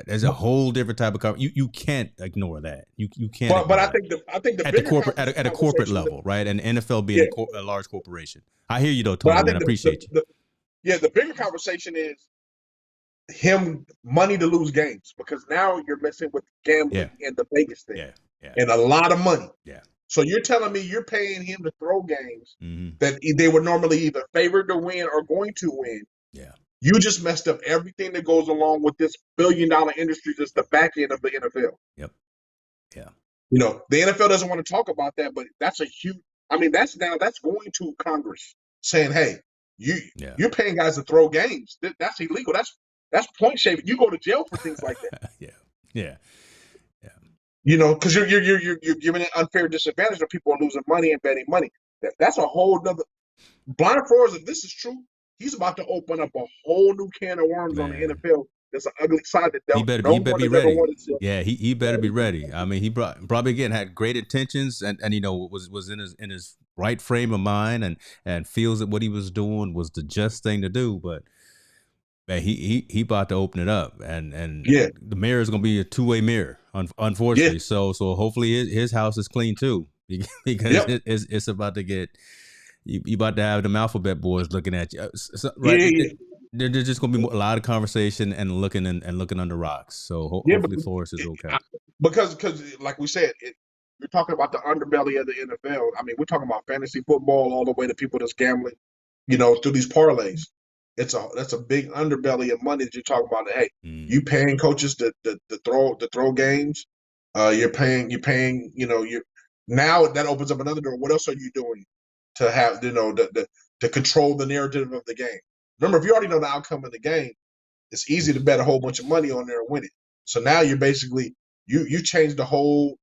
There's a whole different type of you can't ignore that. You can't. But I think the at the corporate at a corporate level, right? And NFL being a large corporation. I hear you though, Tony. Man, I appreciate you. The bigger conversation is him money to lose games because now you're messing with gambling and the Vegas thing, and a lot of money. Yeah. So you're telling me you're paying him to throw games that they were normally either favored to win or going to win. Yeah. You just messed up everything that goes along with this billion-dollar industry that's the back end of the NFL. Yep. Yeah. You know, the NFL doesn't want to talk about that, but that's a huge that's going to Congress saying, hey, you're paying guys to throw games. That's illegal. That's point shaving. You go to jail for things like that. Yeah. You know, because you're giving an unfair disadvantage to people are losing money and betting money. That's a whole nother. Brian Flores, if this is true, he's about to open up a whole new can of worms on the NFL. There's an ugly side that he better be ready. Yeah, he better be ready. I mean, he probably again had great intentions and you know was in his right frame of mind and feels that what he was doing was the just thing to do, but. Man, he about to open it up, and the mirror is gonna be a two-way mirror, unfortunately. So hopefully his house is clean too, because it's about to get you about to have them alphabet boys looking at you, right? There's just gonna be a lot of conversation and looking under rocks. So hopefully Flores is okay. Because like we said, you're talking about the underbelly of the NFL. I mean, we're talking about fantasy football all the way to people that's gambling, you know, through these parlays. That's a big underbelly of money that you're talking about. Hey, you paying coaches to throw games. You're paying. You know, now that opens up another door. What else are you doing to have to control the narrative of the game? Remember, if you already know the outcome of the game, it's easy to bet a whole bunch of money on there and win it. So now you're basically you change the whole.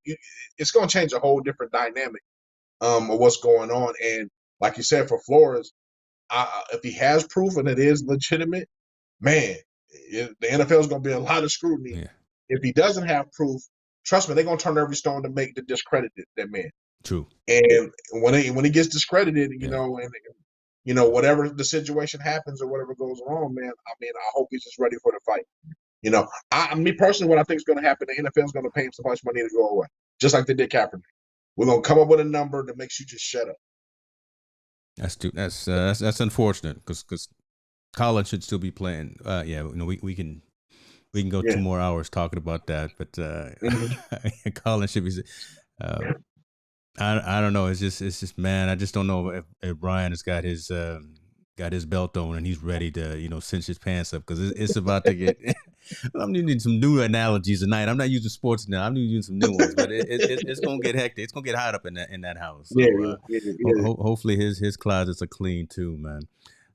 It's going to change a whole different dynamic of what's going on. And like you said, for Flores. If he has proof and it is legitimate, man, the NFL is going to be a lot of scrutiny. Yeah. If he doesn't have proof, trust me, they're going to turn every stone to discredit that man. True. And when he gets discredited, you know, and you know whatever the situation happens or whatever goes wrong, man. I mean, I hope he's just ready for the fight. You know, me personally, what I think is going to happen, the NFL is going to pay him so much money to go away, just like they did Kaepernick. We're going to come up with a number that makes you just shut up. That's unfortunate because Colin should still be playing. You know, we can go 2 more hours talking about that, but Colin should be. I don't know. It's just man. I just don't know if Brian has got his belt on and he's ready to cinch his pants up because it's about to get. I'm using some new analogies tonight. I'm not using sports now. I'm using some new ones, but it's gonna get hectic. It's gonna get hot up in that house. So, hopefully his closets are clean too, man.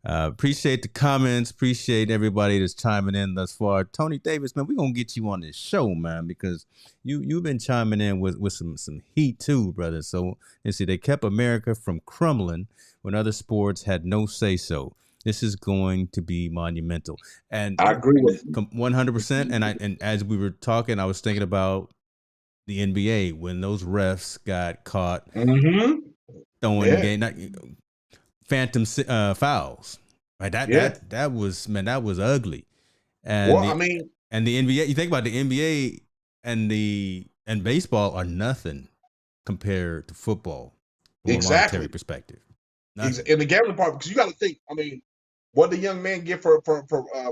Appreciate the comments. Appreciate everybody that's chiming in thus far. Tony Davis, man, we're gonna get you on this show, man, because you've been chiming in with some heat too, brother. So you see, they kept America from crumbling when other sports had no say so. This is going to be monumental, and I agree with 100%. And as we were talking, I was thinking about the NBA when those refs got caught throwing phantom fouls. Right, that was ugly. And and the NBA. You think about the NBA and baseball are nothing compared to football from a monetary perspective. In the gambling part, because you got to think. I mean. What did the young man get for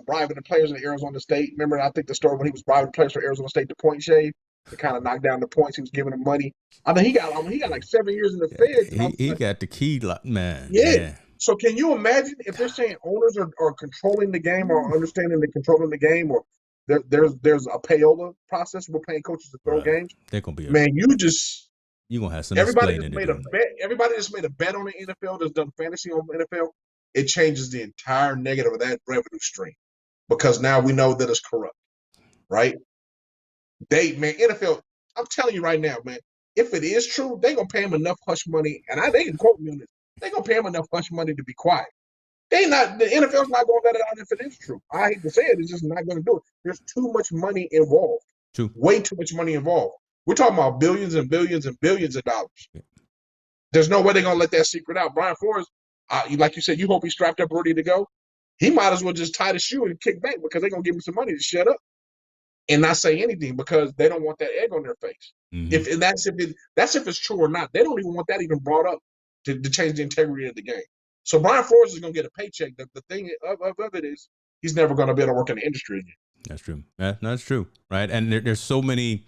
bribing the players in Arizona State? Remember, I think the story when he was bribing players for Arizona State to point shave to kind of knock down the points. He was giving them money. I mean, he got like 7 years in the Fed. He got the key, man. Yeah. So can you imagine if they're saying owners are controlling the game or understanding and controlling the game, or there's a payola process? We're paying coaches to throw games. They're gonna be you're gonna have some. Everybody just made a bet. Everybody just made a bet on the NFL. That's done fantasy on the NFL. It changes the entire negative of that revenue stream because now we know that it's corrupt, right? NFL. I'm telling you right now, man. If it is true, they gonna pay him enough hush money, and they can quote me on this. They gonna pay him enough hush money to be quiet. They not the NFL's not gonna let it out if it is true. I hate to say it, it's just not gonna do it. There's too much money involved. True. Way too much money involved. We're talking about billions and billions and billions of dollars. There's no way they're gonna let that secret out. Brian Flores, like you said, you hope he's strapped up ready to go. He might as well just tie the shoe and kick back because they're gonna give him some money to shut up and not say anything because they don't want that egg on their face. Mhm. If it's true or not, they don't even want that even brought up to change the integrity of the game. So Brian Flores is gonna get a paycheck. The thing of it is he's never gonna be able to work in the industry again. That's true. Yeah, that's true. Right. And there's so many.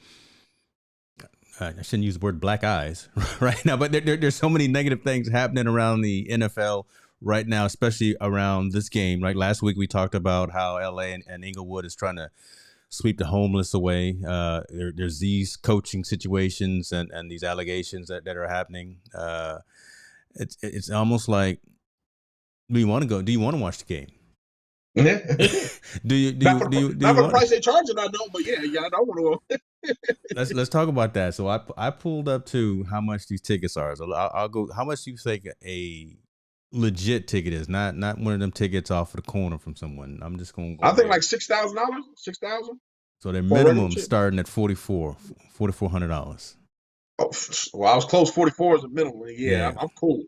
I shouldn't use the word black eyes right now, but there's so many negative things happening around the NFL right now, especially around this game. Right. Last week we talked about how LA and Inglewood is trying to sweep the homeless away. There's these coaching situations and these allegations that are happening. It's almost like, do you want to go? Do you want to watch the game? Yeah. do you not for the price they charge it, I know, but yeah, I don't want to. Let's talk about that. So I pulled up to how much these tickets are. So I'll go. How much do you think a legit ticket is? Not one of them tickets off of the corner from someone. I'm just going to go. I think like $6,000. $6,000. So their minimum starting at $4,400. Oh, well, I was close. 44 is the minimum. Yeah. I'm cool.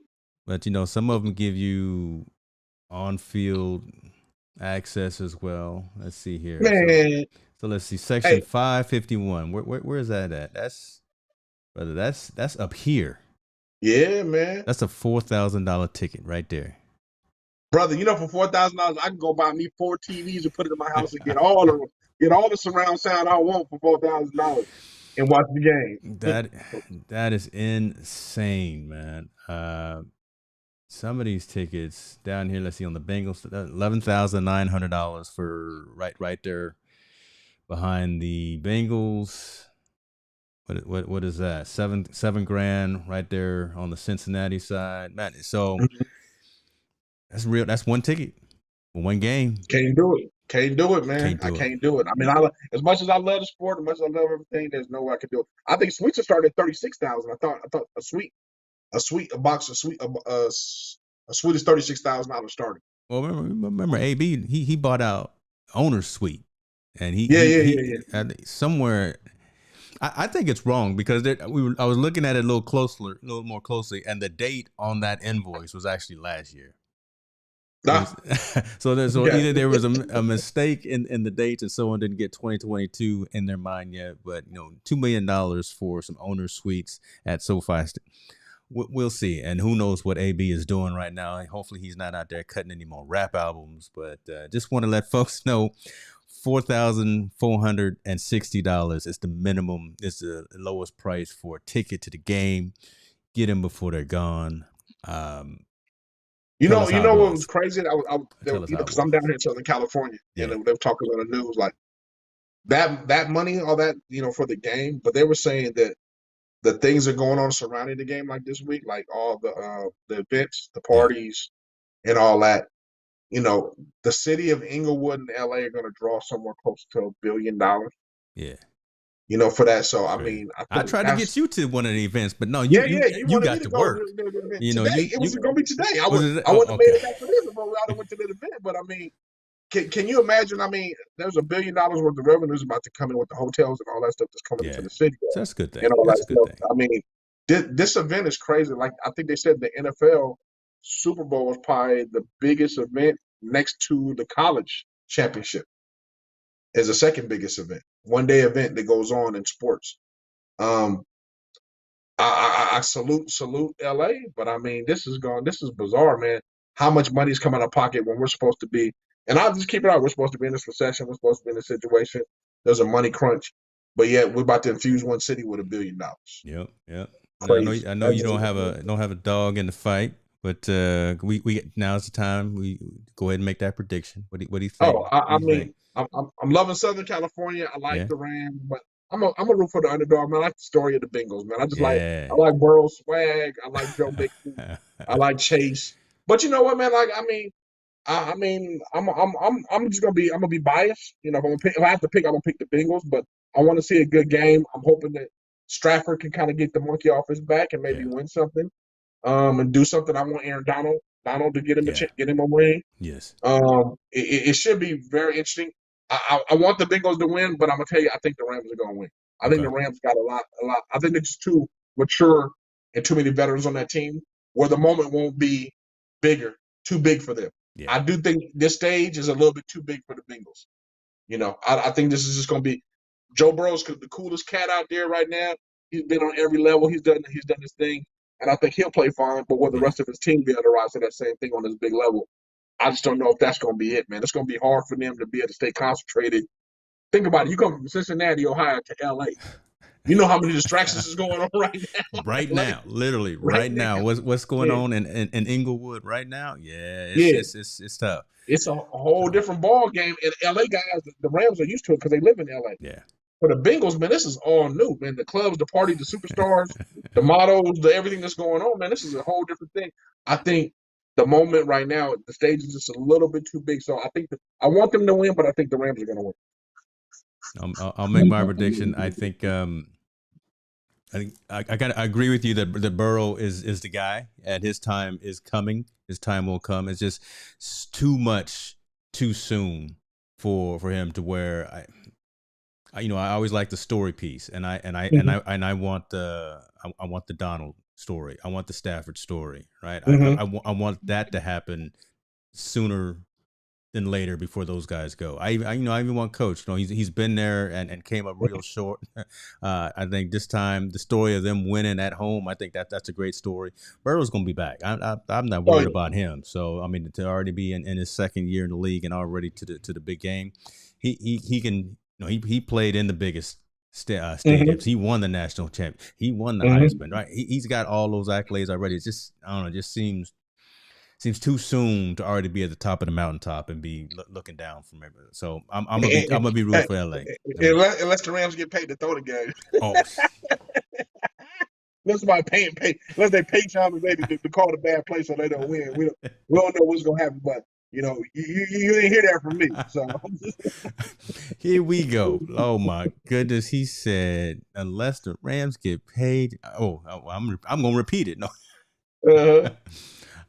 But some of them give you on-field access as well. Let's see here. Man. So let's see, section 551. Where is that at? That's up here. Yeah, man. That's a $4,000 ticket right there. Brother, for $4,000, I can go buy me 4 TVs and put it in my house and get all the surround sound I want for $4,000 and watch the game. That is insane, man. Some of these tickets down here, let's see, on the Bengals, $11,900 for right there behind the Bengals. What is that? $7,000 right there on the Cincinnati side, man. So that's real. That's one ticket for one game. Can't do it, man. I can't do it. I mean, as much as I love the sport, as much as I love everything, there's no way I could do it. I think suites are started at $36,000. I thought a suite is $36,000 starting. Well, remember AB, he bought out owner's suite, and he somewhere. I think it's wrong because I was looking at it a little more closely, and the date on that invoice was actually last year. So either there was a mistake in the dates, and someone didn't get 2022 in their mind yet. But $2 million for some owner suites at SoFi. We'll see, and who knows what AB is doing right now. Hopefully, he's not out there cutting any more rap albums. But just want to let folks know. $4,460 is the minimum. It's the lowest price for a ticket to the game. Get them before they're gone. You know what was crazy? Because I'm down here in Southern California, and they're talking on the news like that money, all that for the game. But they were saying that the things that are going on surrounding the game, like this week, like all the events, the parties, and all that. The city of Inglewood and LA are going to draw somewhere close to $1 billion. Yeah. For that. So, I mean, I tried to get you to one of the events, but no, you got to work. It was going to be today. I wouldn't have made it back for this if I went to the event. But, I mean, can you imagine? I mean, there's $1 billion worth of revenues about to come in with the hotels and all that stuff that's coming into the city. So that's a good thing. And all that stuff. I mean, this event is crazy. Like, I think they said the NFL Super Bowl was probably the biggest event next to the college championship as the second biggest event, one-day event that goes on in sports. I salute LA, but I mean, this is bizarre, man. How much money is coming out of pocket when we're supposed to be, and I'll just keep it out. We're supposed to be in this recession. We're supposed to be in this situation. There's a money crunch, but yet we're about to infuse one city with $1 billion. Yep. I know you don't have a dog in the fight. But we now's the time we go ahead and make that prediction. What do you think? I'm loving Southern California. I like the Rams, but I'm a root for the underdog, man. I like the story of the Bengals, man. I like Burrow's swag. I like Joe Mixon. I like Chase. But you know what, man? Like, I'm just gonna be biased. If I have to pick, I'm gonna pick the Bengals. But I want to see a good game. I'm hoping that Stratford can kind of get the monkey off his back and maybe Yeah. win something, and do something. I want Aaron Donald to get him Yeah. get him a ring. Yes. It should be very interesting. I want the Bengals to win, but I'm gonna tell you, I think the Rams are gonna win. I think Okay. the Rams got a lot. I think they're just too mature and too many veterans on that team, where the moment won't be too big for them. Yeah. I do think this stage is a little bit too big for the Bengals. I think this is just gonna be Joe Burrow's the coolest cat out there right now. He's been on every level. He's done his thing, and I think he'll play fine. But will the Yeah. rest of his team be able to rise to that same thing on this big level? I just don't know if that's going to be it, man. It's going to be hard for them to be able to stay concentrated. Think about it. You come from Cincinnati, Ohio to LA. You know how many distractions is going on right now? Right now, literally right now. What's going on in Inglewood right now? Yeah, it's tough. It's a whole different ball game. And LA guys, the Rams are used to it because they live in LA. Yeah. For the Bengals, man, this is all new, man. The clubs, the party, the superstars, the mottos, everything that's going on, man. This is a whole different thing. I think the moment right now, the stage is just a little bit too big. So I think I want them to win, but I think the Rams are going to win. I'll make my prediction. I think I agree with you that Burrow is the guy, and his time is coming. His time will come. It's just too much too soon for him to where I always like the story piece, and I want the Donald story. I want the Stafford story, right? I want that to happen sooner than later before those guys go. I even want Coach. He's been there and came up real short. I think this time the story of them winning at home, I think that's a great story. Burrow's going to be back. I'm not worried about him. So I mean, to already be in his second year in the league and already to the big game, he can. He played in the biggest stadiums. He won the national champion. He won the Heisman. Right. He's got all those accolades already. It's just I don't know. It just seems too soon to already be at the top of the mountaintop and be looking down from everywhere. So I'm gonna be rooting for LA. Unless the Rams get paid to throw the game. Oh. Unless they pay Sean McVay to call the bad play so they don't win. We don't know what's gonna happen, but you didn't hear that from me. So here we go. Oh my goodness, he said unless the Rams get paid. I'm gonna repeat it. No.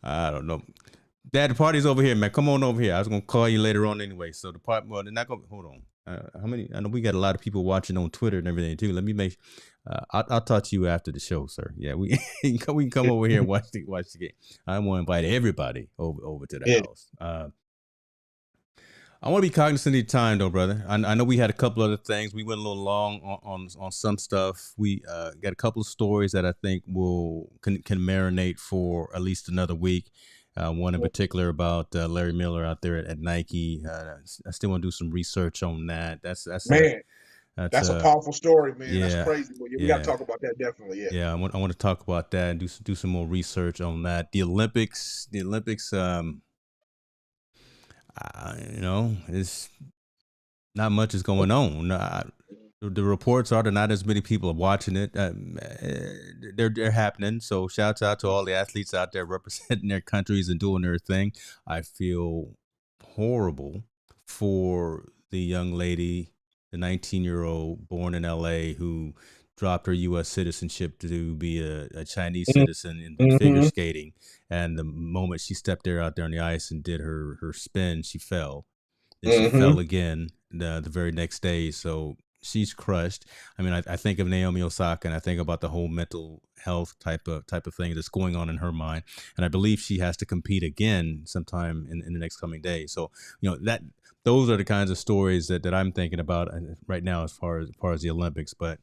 I don't know. Dad, the party's over here, man. Come on over here. I was gonna call you later on anyway. So the party, well, they're not gonna hold on. How many? I know we got a lot of people watching on Twitter and everything too. Let me make. I'll talk to you after the show, sir. Yeah, we can come over here and watch the game. I want to invite everybody over to the house. I want to be cognizant of your time, though, brother. I know we had a couple other things. We went a little long on some stuff. We got a couple of stories that I think can marinate for at least another week. One in particular about Larry Miller out there at Nike. I still want to do some research on that. That's a powerful story, man. Yeah, that's crazy. We got to talk about that definitely. Yeah, I want to talk about that and do some more research on that. The Olympics. It's not much is going on. The reports are that not as many people are watching it. They're happening. So shouts out to all the athletes out there representing their countries and doing their thing. I feel horrible for the young lady, the 19-year-old born in LA who dropped her U.S. citizenship to be a Chinese citizen in figure skating. And the moment she stepped out there on the ice and did her spin, she fell. And she fell again the very next day. So she's crushed. I mean, I think of Naomi Osaka and I think about the whole mental health type of thing that's going on in her mind. And I believe she has to compete again sometime in the next coming days. So, those are the kinds of stories that I'm thinking about right now as far as the Olympics. But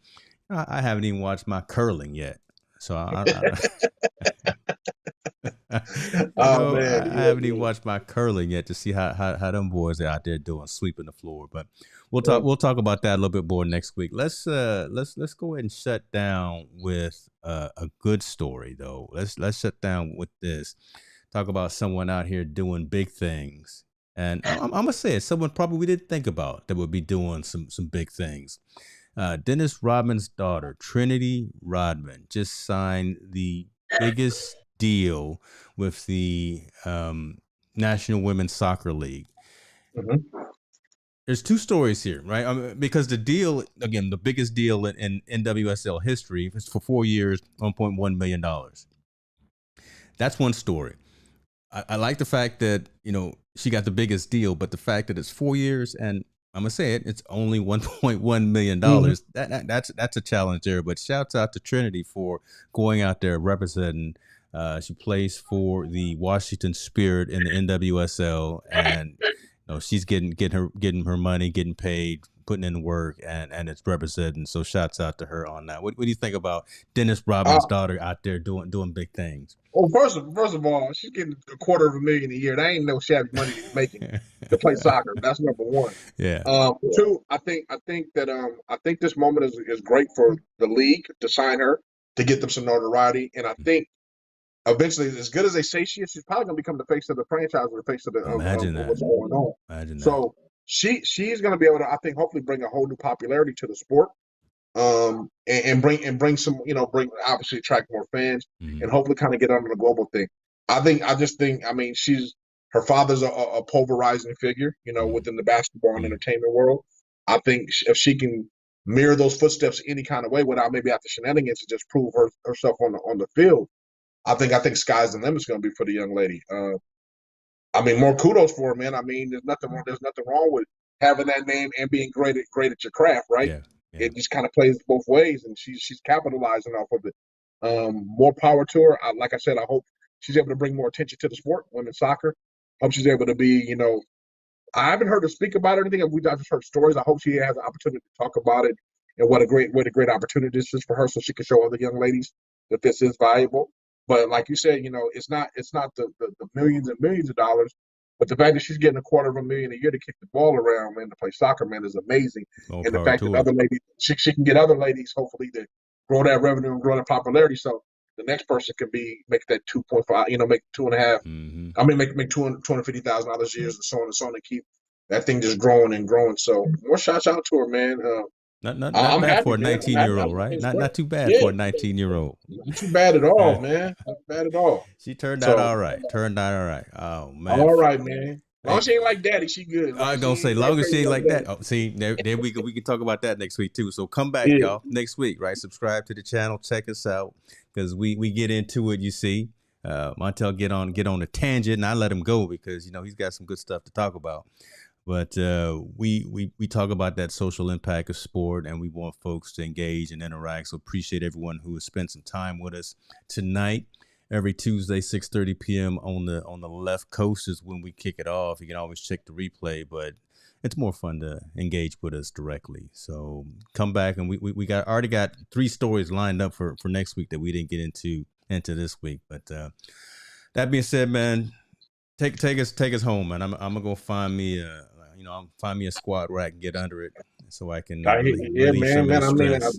I haven't even watched my curling yet. So I haven't even watched my curling yet to see how them boys are out there doing, sweeping the floor. But we'll talk about that a little bit more next week. Let's go ahead and shut down with a good story though. Let's shut down with this. Talk about someone out here doing big things. And I'm gonna say it, someone probably we didn't think about that would be doing some big things. Dennis Rodman's daughter, Trinity Rodman, just signed the biggest deal with the National Women's Soccer League. there's two stories here, right? Because the deal, again, the biggest deal in NWSL history is for 4 years, $1.1 million. That's one story. I like the fact that, she got the biggest deal, but the fact that it's 4 years and I'm gonna say it, it's only $1.1 million. Mhm. That's a challenge there. But shouts out to Trinity for going out there representing. She plays for the Washington Spirit in the NWSL, and she's getting her money, getting paid, putting in work, and it's representing. So shouts out to her on that. What do you think about Dennis Rodman's Uh, daughter out there doing big things? well, first of all, she's getting $250,000 a year. That ain't no shabby money to be making to play soccer. That's number one. Yeah. Two, I think this moment is great for the league to sign her to get them some notoriety, and I think eventually, as good as they say she is, she's probably going to become the face of the franchise or the face of Imagine of that. what's going on. Imagine that. So she's going to be able to, I think, hopefully bring a whole new popularity to the sport, and bring some, bring obviously attract more fans, Mhm. and hopefully kind of get on the global thing. I mean, her father's a pulverizing figure, Mhm. within the basketball and Mhm. entertainment world. I think if she can mirror those footsteps any kind of way without maybe after shenanigans to just prove herself on the field, I think sky's the limit's going to be for the young lady. I mean, more kudos for her, man. I mean, there's nothing wrong with having that name and being great at your craft, right? Yeah. Yeah. It just kind of plays both ways, and she's capitalizing off of it. More power to her. Like I said, I hope she's able to bring more attention to the sport, women's soccer. Hope she's able to be, I haven't heard her speak about it or anything. I've just heard stories. I hope she has an opportunity to talk about it and what a great opportunity this is for her, so she can show other young ladies that this is valuable. But like you said, it's not the millions and millions of dollars, but the fact that she's getting $250,000 a year to kick the ball around, man, to play soccer, man, is amazing. More And the power fact that to her. other ladies, she can get other ladies, hopefully, to grow that revenue and grow that popularity. So the next person can make that 2.5, make 2.5. Mm-hmm. I mean, make $250,000 a year, and so on and so on, and keep that thing just growing and growing. So more shots out to her, man. Not I'm bad happy, for a man. I'm 19 happy. year I old, think right? it's Not great. too bad Yeah, for a 19-year-old. not too bad at all, man. Not bad at all. She turned out So, all right. Turned out all right. Oh man. all right, man. As long Hey, as she ain't like daddy, she good. I Like gonna she say, ain't that long as she crazy ain't like like that. daddy. Oh, see, there we can talk about that next week too. So come back, Yeah. y'all, next week, right? Subscribe to the channel, check us out, because we get into it. You see, Montel get on a tangent, and I let him go because he's got some good stuff to talk about. But we talk about that social impact of sport, and we want folks to engage and interact. So appreciate everyone who has spent some time with us tonight. Every Tuesday, 6:30 p.m. on the left coast is when we kick it off. You can always check the replay, but it's more fun to engage with us directly. So come back, and we already got 3 stories lined up for next week that we didn't get into this week. But that being said, man, take us home, man. I'm gonna go find me a squat rack and get under it so I can Yeah, relieve some of man. the I mean, stress.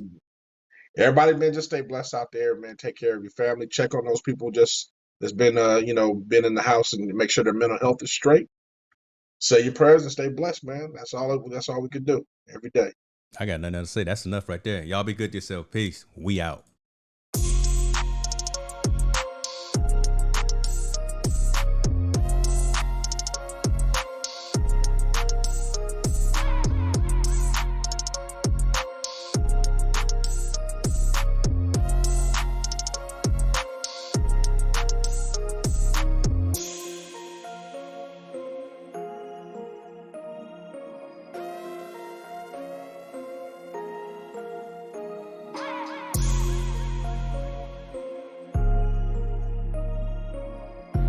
everybody, man, just stay blessed out there, man. Take care of your family. Check on those people that's been, been in the house, and make sure their mental health is straight. Say your prayers and stay blessed, man. That's all we can do every day. I got nothing else to say. That's enough right there. Y'all be good to yourself. Peace. We out.